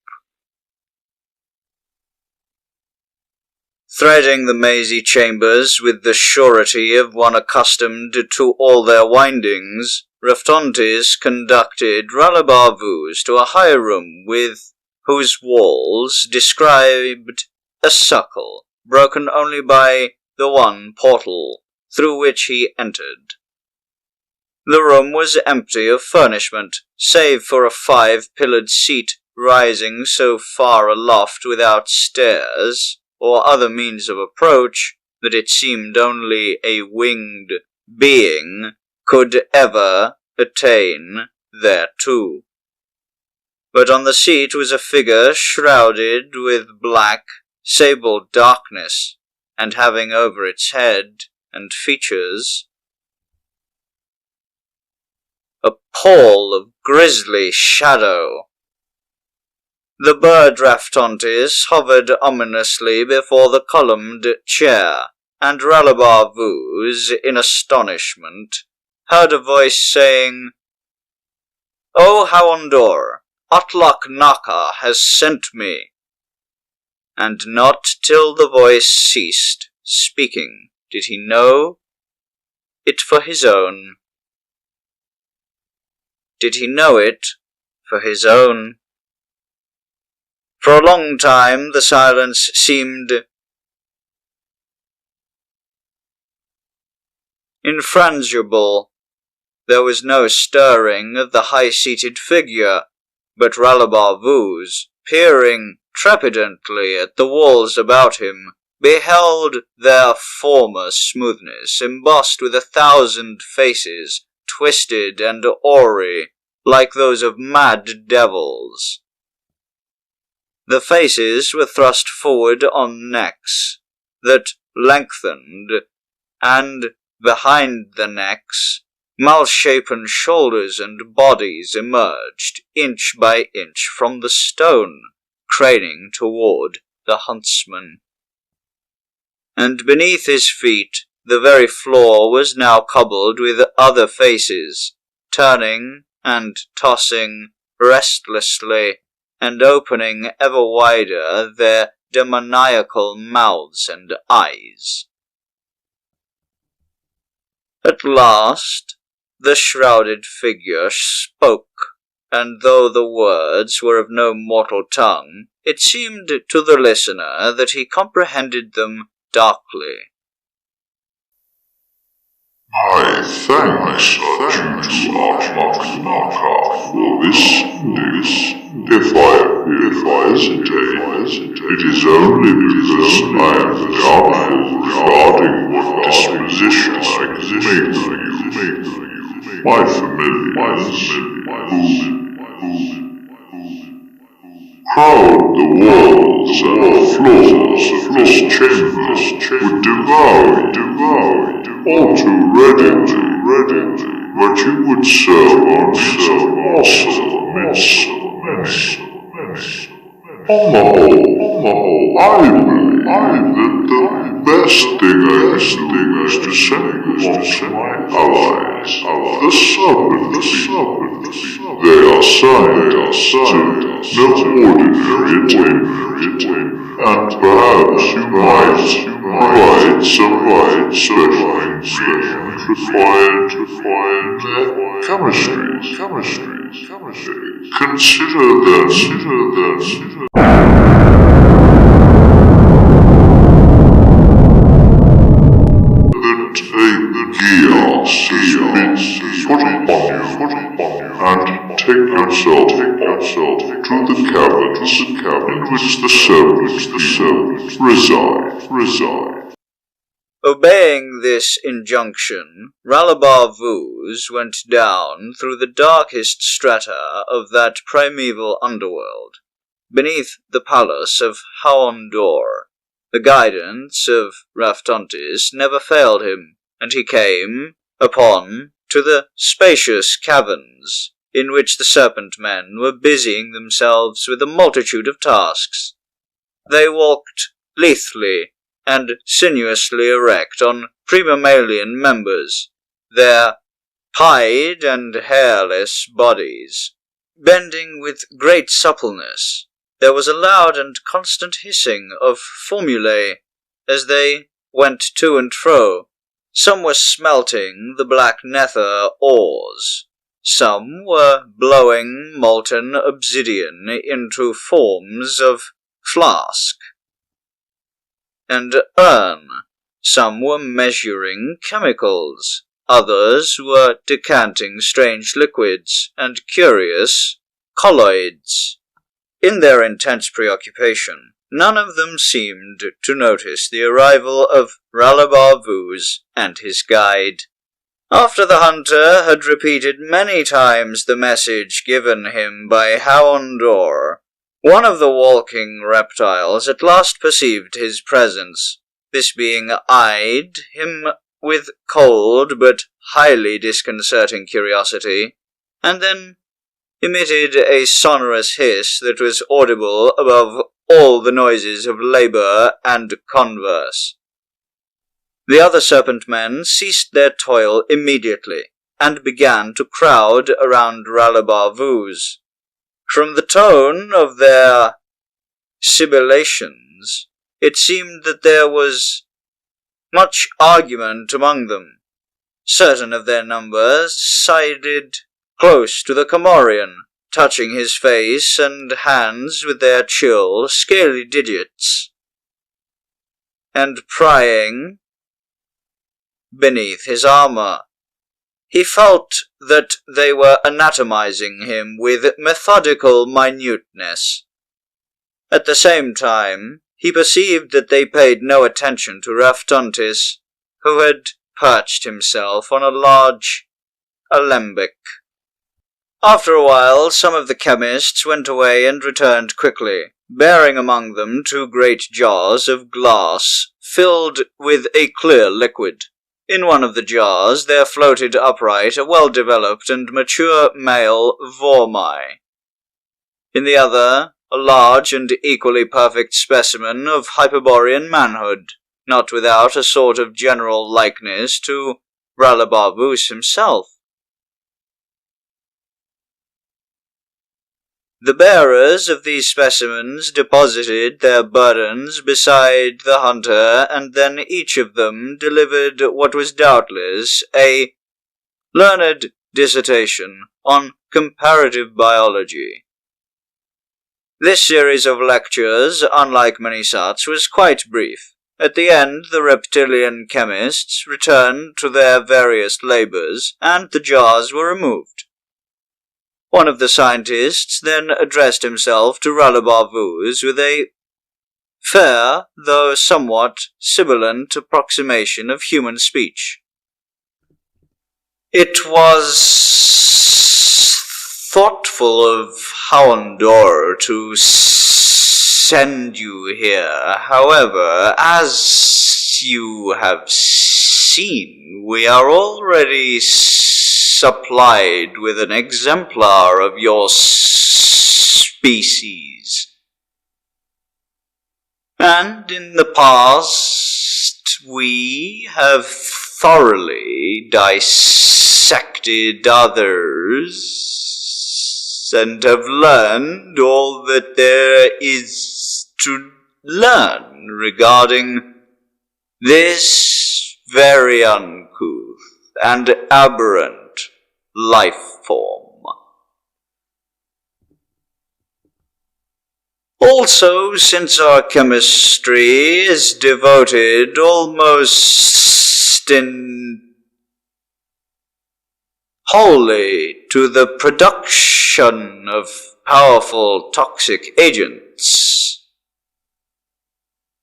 Threading the mazy chambers with the surety of one accustomed to all their windings, Raftontis conducted Ralabar-Vuz to a high room with whose walls described a circle, broken only by the one portal through which he entered. The room was empty of furnishment, save for a 5-pillared seat rising so far aloft without stairs or other means of approach that it seemed only a winged being could ever attain thereto. But on the seat was a figure shrouded with black, sable darkness, and having over its head and features a pall of grisly shadow. The bird Raftontis hovered ominously before the columned chair, and Ralabar-Vuz, in astonishment, heard a voice saying, "O Haondor, Atlach-Nacha has sent me." And not till the voice ceased speaking did he know it for his own. Did he know it for his own? For a long time the silence seemed infrangible. There was no stirring of the high-seated figure, but Ralabar-Vuz, peering trepidantly at the walls about him, beheld their former smoothness embossed with 1,000 faces, twisted and awry, like those of mad devils. The faces were thrust forward on necks that lengthened, and behind the necks, malshapen shoulders and bodies emerged inch by inch from the stone, craning toward the huntsman. And beneath his feet, the very floor was now cobbled with other faces, turning and tossing restlessly, and opening ever wider their demoniacal mouths and eyes. At last, the shrouded figure spoke, and though the words were of no mortal tongue, it seemed to the listener that he comprehended them darkly. I thank you to Atlach-Nacha for this news. If I hesitate, it is only because I am doubtful regarding what disposition I can make of you. My familiars, who crowd the walls and floors of this chamber, would devour you. All too ready, but you would serve on some morsel. On the whole, I believe that the best thing I can do is to send one to my allies, the serpent. They are signed to no ordinary attainment, and perhaps you might provide some special ingredients required their chemistries. Consider them. That a Geas has been put upon you, and take yourself to the cavern in which the serpents reside. Obeying this injunction, Ralabar Vuz went down through the darkest strata of that primeval underworld, beneath the palace of Haondor. The guidance of Raftontis never failed him, and he came upon to the spacious caverns, in which the serpent men were busying themselves with a multitude of tasks. They walked lithely and sinuously erect on premammalian members, their pied and hairless bodies bending with great suppleness. There was a loud and constant hissing of formulae as they went to and fro. Some were smelting the black nether ores. Some were blowing molten obsidian into forms of flask and urn. Some were measuring chemicals. Others were decanting strange liquids and curious colloids. In their intense preoccupation, none of them seemed to notice the arrival of Ralabar Vuz and his guide. After the hunter had repeated many times the message given him by Haondor, one of the walking reptiles at last perceived his presence. This being eyed him with cold but highly disconcerting curiosity, and then emitted a sonorous hiss that was audible above all the noises of labour and converse. The other serpent men ceased their toil immediately, and began to crowd around Ralabar Vuz. From the tone of their sibilations, it seemed that there was much argument among them. Certain of their number sided close to the Comorian, touching his face and hands with their chill, scaly digits, and prying beneath his armor. He felt that they were anatomizing him with methodical minuteness. At the same time, he perceived that they paid no attention to Raftontis, who had perched himself on a large alembic. After a while, some of the chemists went away and returned quickly, bearing among them 2 great jars of glass filled with a clear liquid. In one of the jars there floated upright a well-developed and mature male Vormai. In the other, a large and equally perfect specimen of Hyperborean manhood, not without a sort of general likeness to Ralabarbus himself. The bearers of these specimens deposited their burdens beside the hunter, and then each of them delivered what was doubtless a learned dissertation on comparative biology. This series of lectures, unlike many such, was quite brief. At the end, the reptilian chemists returned to their various labors, and the jars were removed. One of the scientists then addressed himself to Ralabarbus with a fair, though somewhat sibilant approximation of human speech. "It was thoughtful of Houndor to send you here. However, as you have seen, we are already supplied with an exemplar of your species. And in the past, we have thoroughly dissected others and have learned all that there is to learn regarding this very uncouth and aberrant life form. Also, since our chemistry is devoted almost wholly to the production of powerful toxic agents,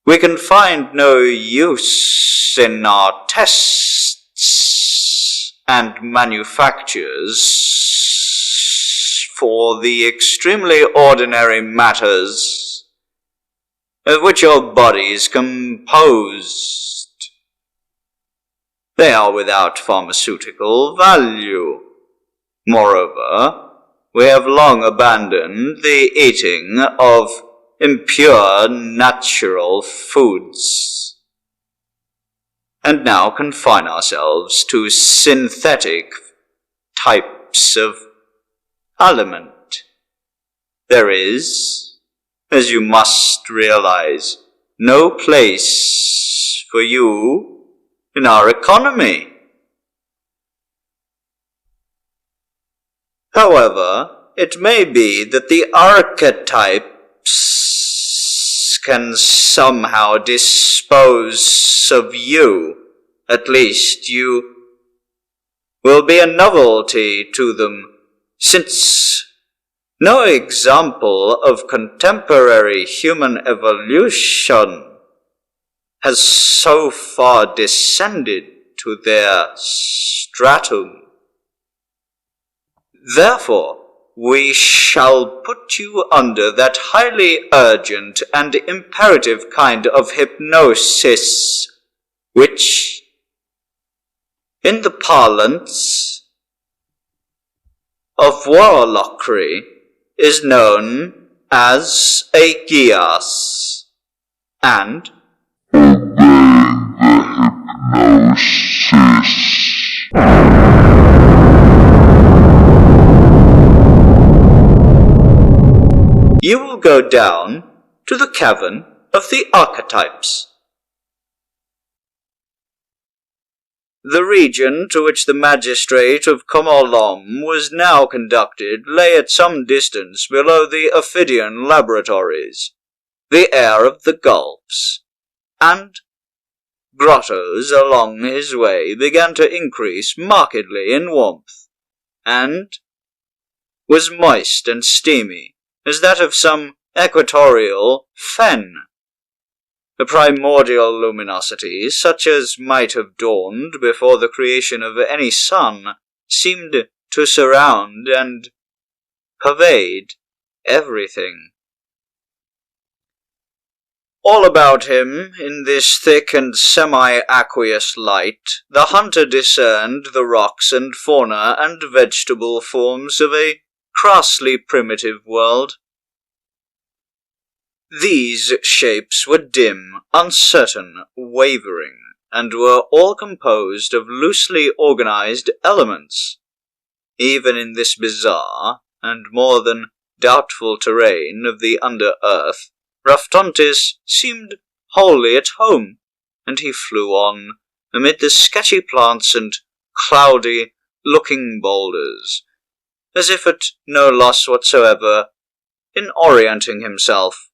we can find no use in our tests and manufactures for the extremely ordinary matters of which your body is composed. They are without pharmaceutical value. Moreover, we have long abandoned the eating of impure natural foods, and now confine ourselves to synthetic types of aliment. There is, as you must realize, no place for you in our economy. However, it may be that the archetypes can somehow dispose of you. At least you will be a novelty to them, since no example of contemporary human evolution has so far descended to their stratum. Therefore, we shall put you under that highly urgent and imperative kind of hypnosis which, in the parlance of warlockry, is known as a Geas, and you will go down to the cavern of the archetypes. The region to which the magistrate of Komolom was now conducted lay at some distance below the Ophidian laboratories, the air of the gulfs, and grottos along his way began to increase markedly in warmth, and was moist and steamy as that of some equatorial fen. The primordial luminosity, such as might have dawned before the creation of any sun, seemed to surround and pervade everything. All about him, in this thick and semi-aqueous light, the hunter discerned the rocks and fauna and vegetable forms of a crassly primitive world. These shapes were dim, uncertain, wavering, and were all composed of loosely organized elements. Even in this bizarre and more than doubtful terrain of the under-earth, Raftontis seemed wholly at home, and he flew on, amid the sketchy plants and cloudy-looking boulders, as if at no loss whatsoever in orienting himself.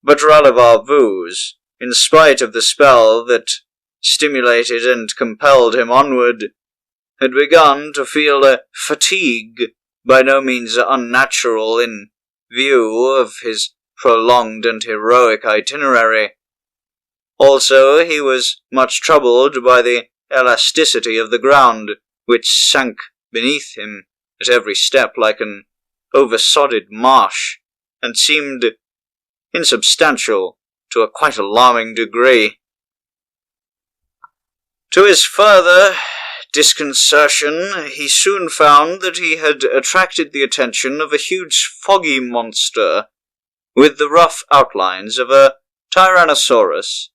But Ralavar Vuz, in spite of the spell that stimulated and compelled him onward, had begun to feel a fatigue by no means unnatural in view of his prolonged and heroic itinerary. Also, he was much troubled by the elasticity of the ground, which sank beneath him at every step like an oversodded marsh, and seemed insubstantial to a quite alarming degree. To his further disconcertion, he soon found that he had attracted the attention of a huge foggy monster with the rough outlines of a Tyrannosaurus.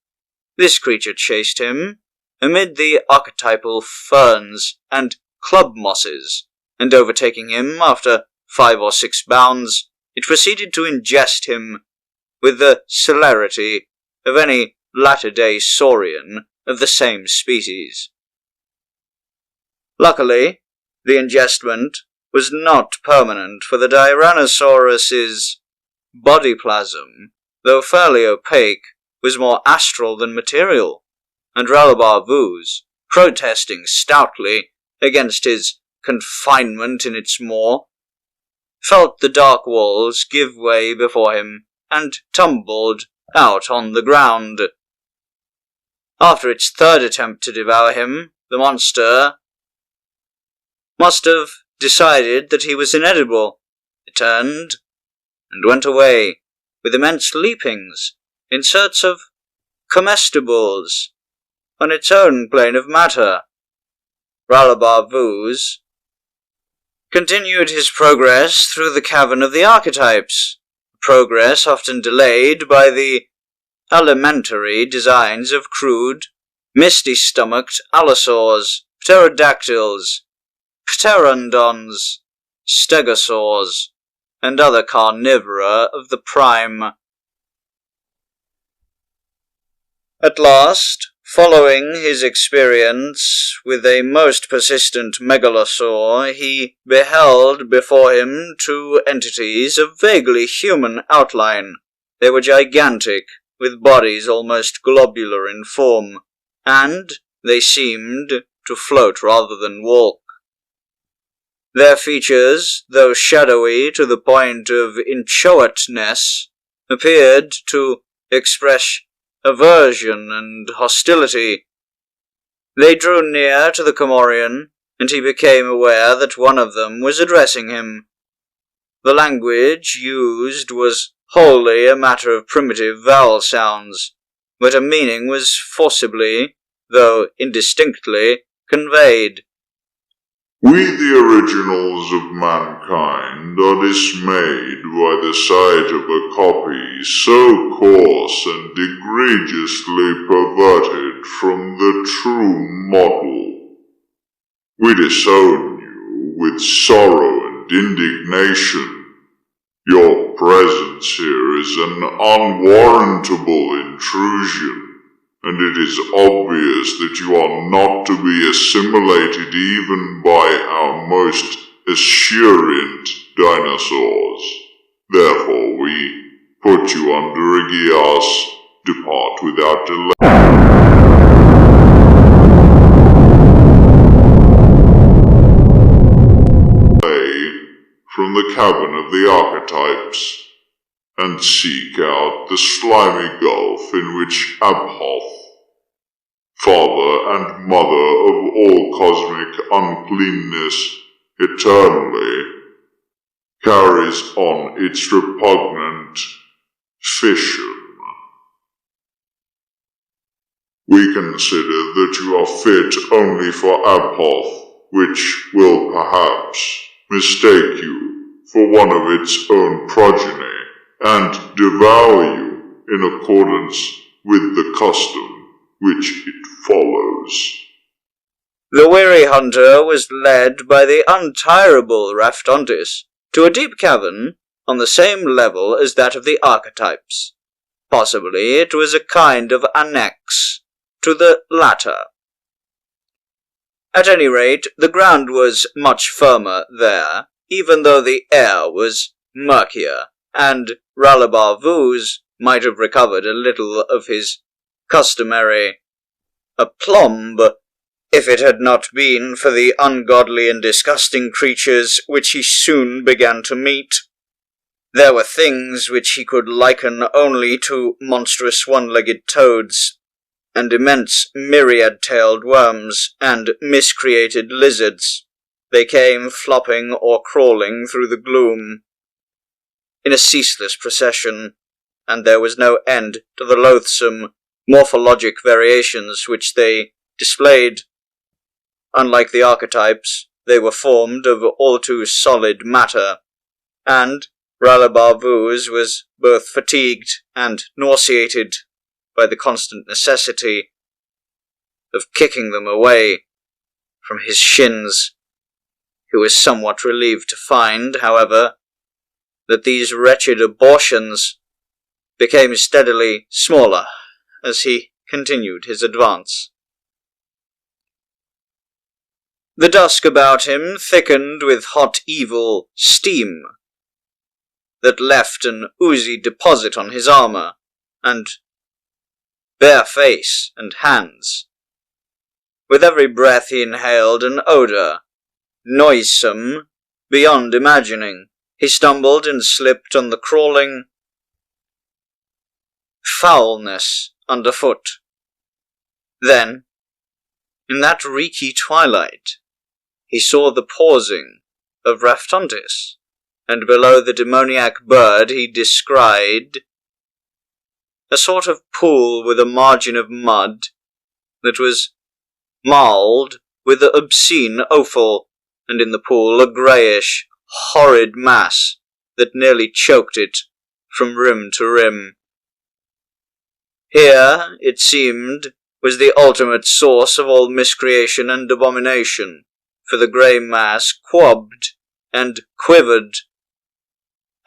This creature chased him amid the archetypal ferns and club mosses, and overtaking him after 5 or 6 bounds, it proceeded to ingest him with the celerity of any latter-day saurian of the same species. Luckily, the ingestment was not permanent, for the Tyrannosaurus's body plasm, though fairly opaque, was more astral than material, and Ralabar Vuz, protesting stoutly against his confinement in its maw, felt the dark walls give way before him and tumbled out on the ground. After its third attempt to devour him, the monster must have decided that he was inedible. It turned and went away with immense leapings in search of comestibles on its own plane of matter. Ralabar Vuz continued his progress through the cavern of the archetypes, progress often delayed by the elementary designs of crude, misty-stomached allosaurs, pterodactyls, pterandons, stegosaurs, and other carnivora of the prime. At last, following his experience with a most persistent megalosaur, he beheld before him 2 entities of vaguely human outline. They were gigantic, with bodies almost globular in form, and they seemed to float rather than walk. Their features, though shadowy to the point of inchoateness, appeared to express aversion and hostility. They drew near to the Comorian, and he became aware that one of them was addressing him. The language used was wholly a matter of primitive vowel sounds, but a meaning was forcibly, though indistinctly, conveyed. We, the originals of mankind, are dismayed by the sight of a copy so coarse and egregiously perverted from the true model. We disown you with sorrow and indignation. Your presence here is an unwarrantable intrusion, and it is obvious that you are not to be assimilated even by our most assurient dinosaurs. Therefore we put you under a Geas. Depart without delay from the cavern of the archetypes, and seek out the slimy gulf in which Abhoth, father and mother of all cosmic uncleanness, eternally carries on its repugnant fission. We consider that you are fit only for Abhoth, which will perhaps mistake you for one of its own progeny, and devour you in accordance with the custom which it follows. The weary hunter was led by the untirable Raftontis to a deep cavern on the same level as that of the archetypes. Possibly it was a kind of annex to the latter. At any rate, the ground was much firmer there, even though the air was murkier, and Ralabar Vuz might have recovered a little of his customary aplomb if it had not been for the ungodly and disgusting creatures which he soon began to meet. There were things which he could liken only to monstrous one-legged toads, and immense myriad-tailed worms, and miscreated lizards. They came flopping or crawling through the gloom in a ceaseless procession, and there was no end to the loathsome morphologic variations which they displayed. Unlike the archetypes, they were formed of all too solid matter, and Ralabar Vuz was both fatigued and nauseated by the constant necessity of kicking them away from his shins. He was somewhat relieved to find, however, that these wretched abortions became steadily smaller as he continued his advance. The dusk about him thickened with hot evil steam that left an oozy deposit on his armor and bare face and hands. With every breath he inhaled an odor, noisome beyond imagining. He stumbled and slipped on the crawling foulness underfoot. Then, in that reeky twilight, he saw the pausing of Raftontis, and below the demoniac bird he descried a sort of pool with a margin of mud that was marled with obscene offal, and in the pool a greyish, horrid mass that nearly choked it from rim to rim. Here, it seemed, was the ultimate source of all miscreation and abomination, for the grey mass quabbed and quivered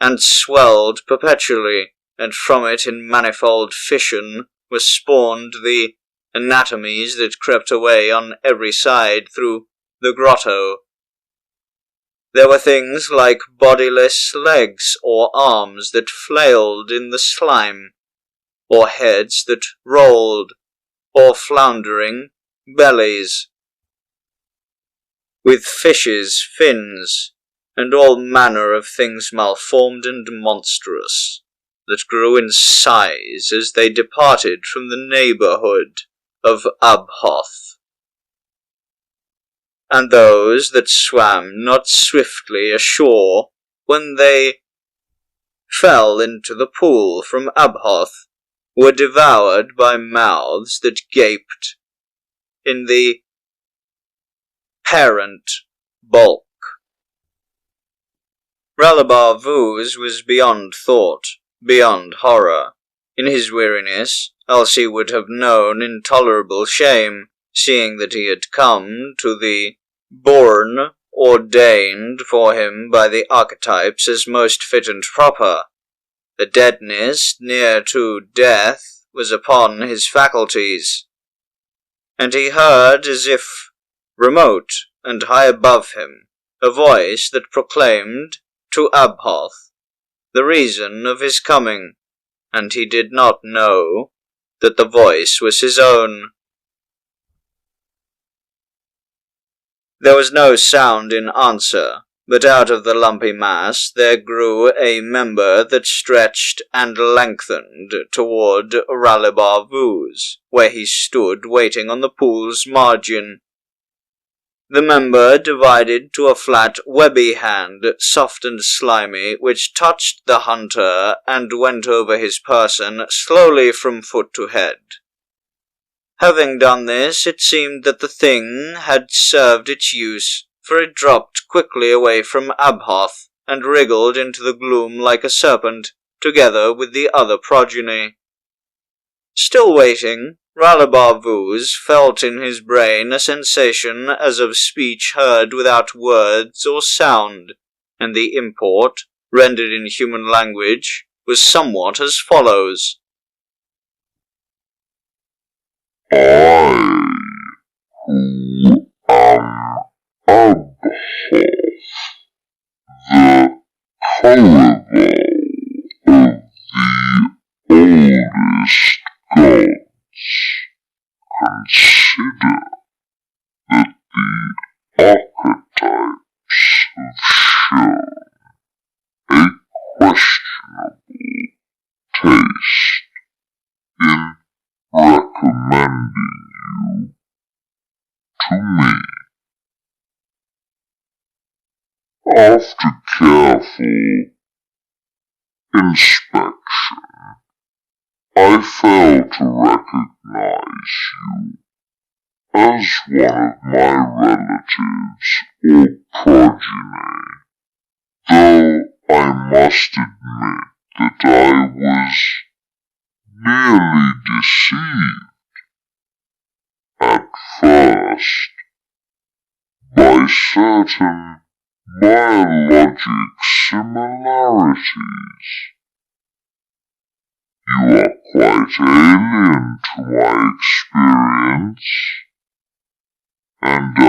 and swelled perpetually, and from it in manifold fission was spawned the anatomies that crept away on every side through the grotto. There were things like bodiless legs or arms that flailed in the slime, or heads that rolled, or floundering bellies, with fishes' fins, and all manner of things malformed and monstrous, that grew in size as they departed from the neighbourhood of Abhoth, and those that swam not swiftly ashore when they fell into the pool from Abhoth were devoured by mouths that gaped in the parent bulk. Ralabar Vuz was beyond thought, beyond horror. In his weariness, else he would have known intolerable shame, seeing that he had come to the bourne ordained for him by the archetypes as most fit and proper. The deadness near to death was upon his faculties, and he heard, as if remote and high above him, a voice that proclaimed to Abhoth the reason of his coming, and he did not know that the voice was his own. There was no sound in answer, but out of the lumpy mass there grew a member that stretched and lengthened toward Ralabar Vuz, where he stood waiting on the pool's margin. The member divided to a flat, webby hand, soft and slimy, which touched the hunter and went over his person slowly from foot to head. Having done this, it seemed that the thing had served its use, for it dropped quickly away from Abhoth and wriggled into the gloom like a serpent, together with the other progeny. Still waiting, Ralabar Vuz felt in his brain a sensation as of speech heard without words or sound, and the import, rendered in human language, was somewhat as follows. I, who am Abhoth, the Corporeal of the oldest gods, consider that the archetypes have shown a questionable taste in recommending you to me. After careful inspection, I fail to recognize you as one of my relatives or progeny, though I must admit that I was nearly deceived at first by certain biologic similarities. You are quite alien to my experience, and I do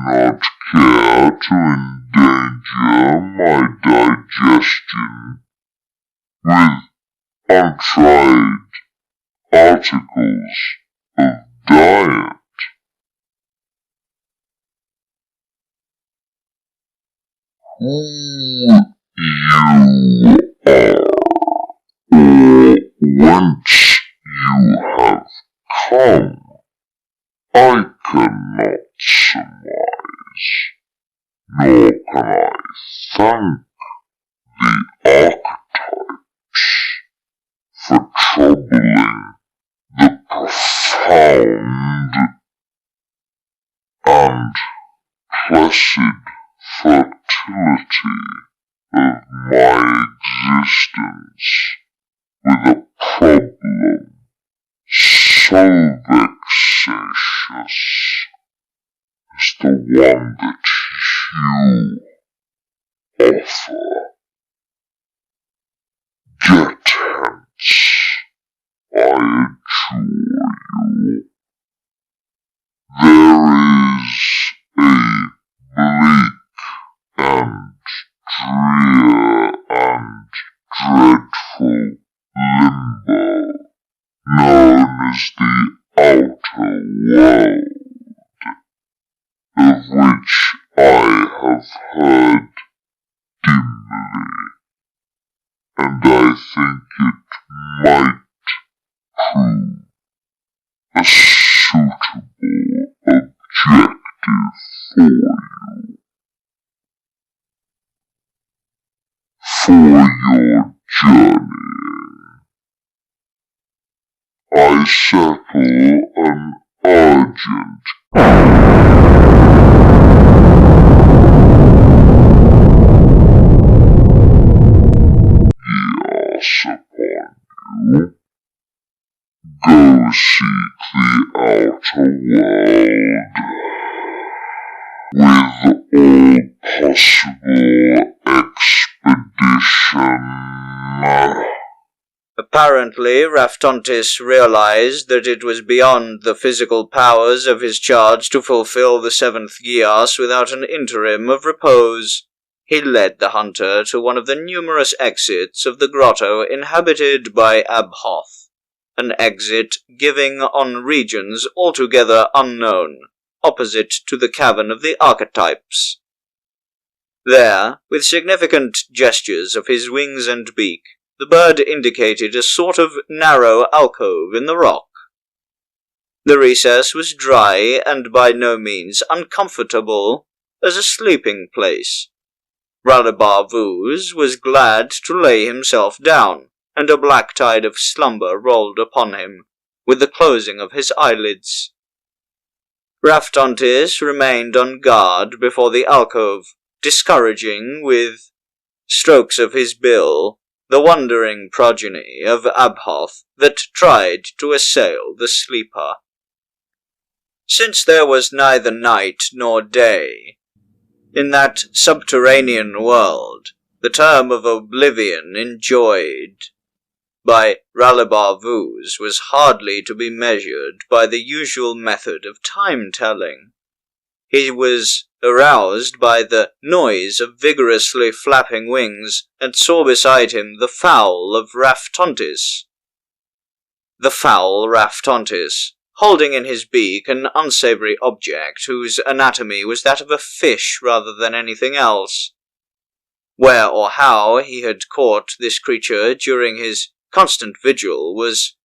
not care to endanger my digestion with untried articles of diet. Who you are, or whence you have come, I cannot surmise, nor can I thank the archetypes for troubling the profound and placid fertility of my existence with a problem so vexatious as the one that you offer. Get hence, I adjure you. There is a bleak and drear and dreadful limbo known as the outer world, of which I have heard dimly, and I think it might prove a suitable objective for you. For your journey, I settle an urgent Geas upon you. Go seek the outer world with all possible expedition. Apparently, Raftontis realized that it was beyond the physical powers of his charge to fulfill the seventh Geas without an interim of repose. He led the hunter to one of the numerous exits of the grotto inhabited by Abhoth, an exit giving on regions altogether unknown, opposite to the cavern of the archetypes. There, with significant gestures of his wings and beak, the bird indicated a sort of narrow alcove in the rock. The recess was dry and by no means uncomfortable as a sleeping place. Ralabar-Vuz was glad to lay himself down, and a black tide of slumber rolled upon him with the closing of his eyelids. Raftontis remained on guard before the alcove, discouraging with strokes of his bill the wandering progeny of Abhoth that tried to assail the sleeper. Since there was neither night nor day in that subterranean world, the term of oblivion enjoyed by Ralabar-Vuz was hardly to be measured by the usual method of time-telling. He was aroused by the noise of vigorously flapping wings, and saw beside him the fowl of Raftontis. The foul Raftontis, holding in his beak an unsavory object whose anatomy was that of a fish rather than anything else. Where or how he had caught this creature during his constant vigil was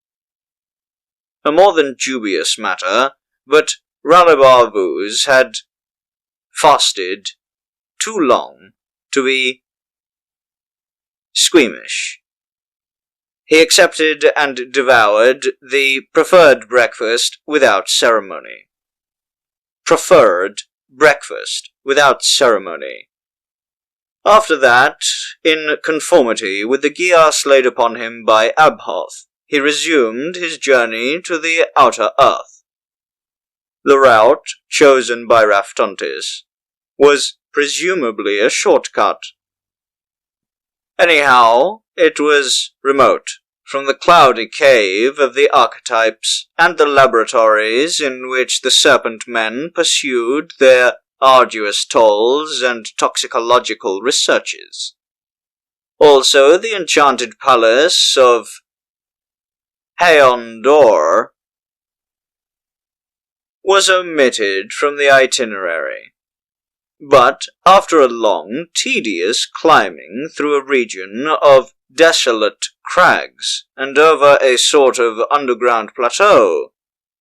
a more than dubious matter, but Ralabar-Vuz had fasted too long to be squeamish. He accepted and devoured the preferred breakfast without ceremony. Preferred breakfast without ceremony. After that, in conformity with the Geas laid upon him by Abhoth, he resumed his journey to the outer earth. The route chosen by Raftontis was presumably a shortcut. Anyhow, it was remote from the cloudy cave of the archetypes and the laboratories in which the serpent men pursued their arduous tolls and toxicological researches. Also, the enchanted palace of Haondor was omitted from the itinerary. But after a long, tedious climbing through a region of desolate crags and over a sort of underground plateau,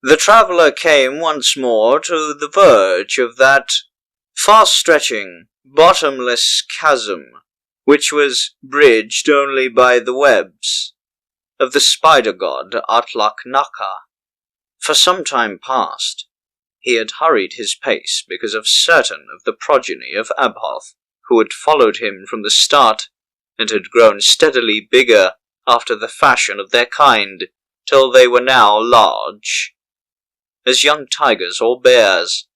the traveller came once more to the verge of that far-stretching, bottomless chasm, which was bridged only by the webs of the spider-god Atlach-Nacha. For some time past, he had hurried his pace because of certain of the progeny of Abhoth, who had followed him from the start, and had grown steadily bigger after the fashion of their kind, till they were now large as young tigers or bears.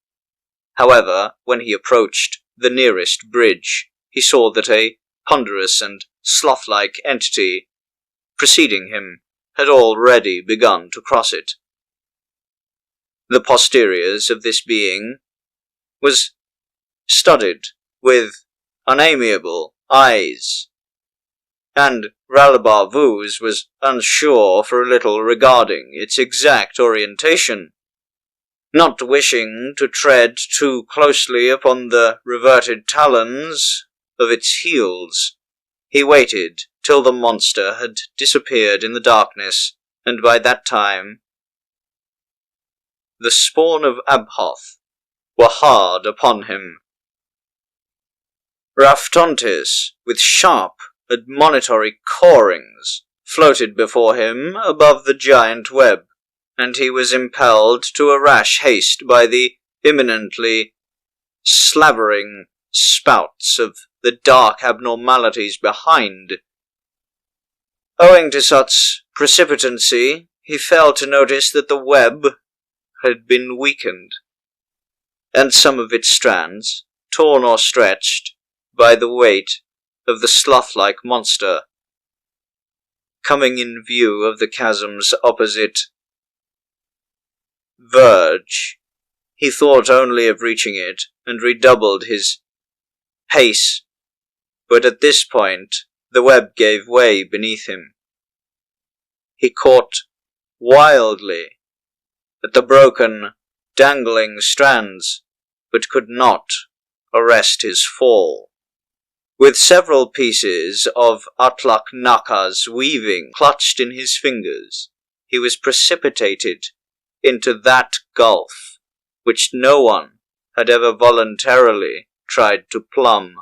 However, when he approached the nearest bridge, he saw that a ponderous and sloth-like entity preceding him had already begun to cross it. The posteriors of this being was studded with unamiable eyes, and Ralabar-Vuz was unsure for a little regarding its exact orientation. Not wishing to tread too closely upon the reverted talons of its heels, he waited till the monster had disappeared in the darkness, and by that time the spawn of Abhoth were hard upon him. Raftontis, with sharp, admonitory cawings, floated before him above the giant web, and he was impelled to a rash haste by the imminently slavering spouts of the dark abnormalities behind. Owing to such precipitancy, he failed to notice that the web had been weakened, and some of its strands, torn or stretched by the weight of the sloth-like monster. Coming in view of the chasm's opposite verge, he thought only of reaching it, and redoubled his pace, but at this point the web gave way beneath him. He caught wildly at the broken, dangling strands, but could not arrest his fall. With several pieces of Atlach-Nacha's weaving clutched in his fingers, he was precipitated into that gulf which no one had ever voluntarily tried to plumb.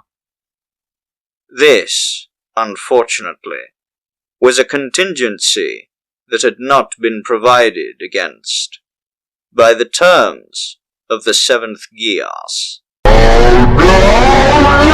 This, unfortunately, was a contingency that had not been provided against by the terms of the 7th Geas. Oh, no!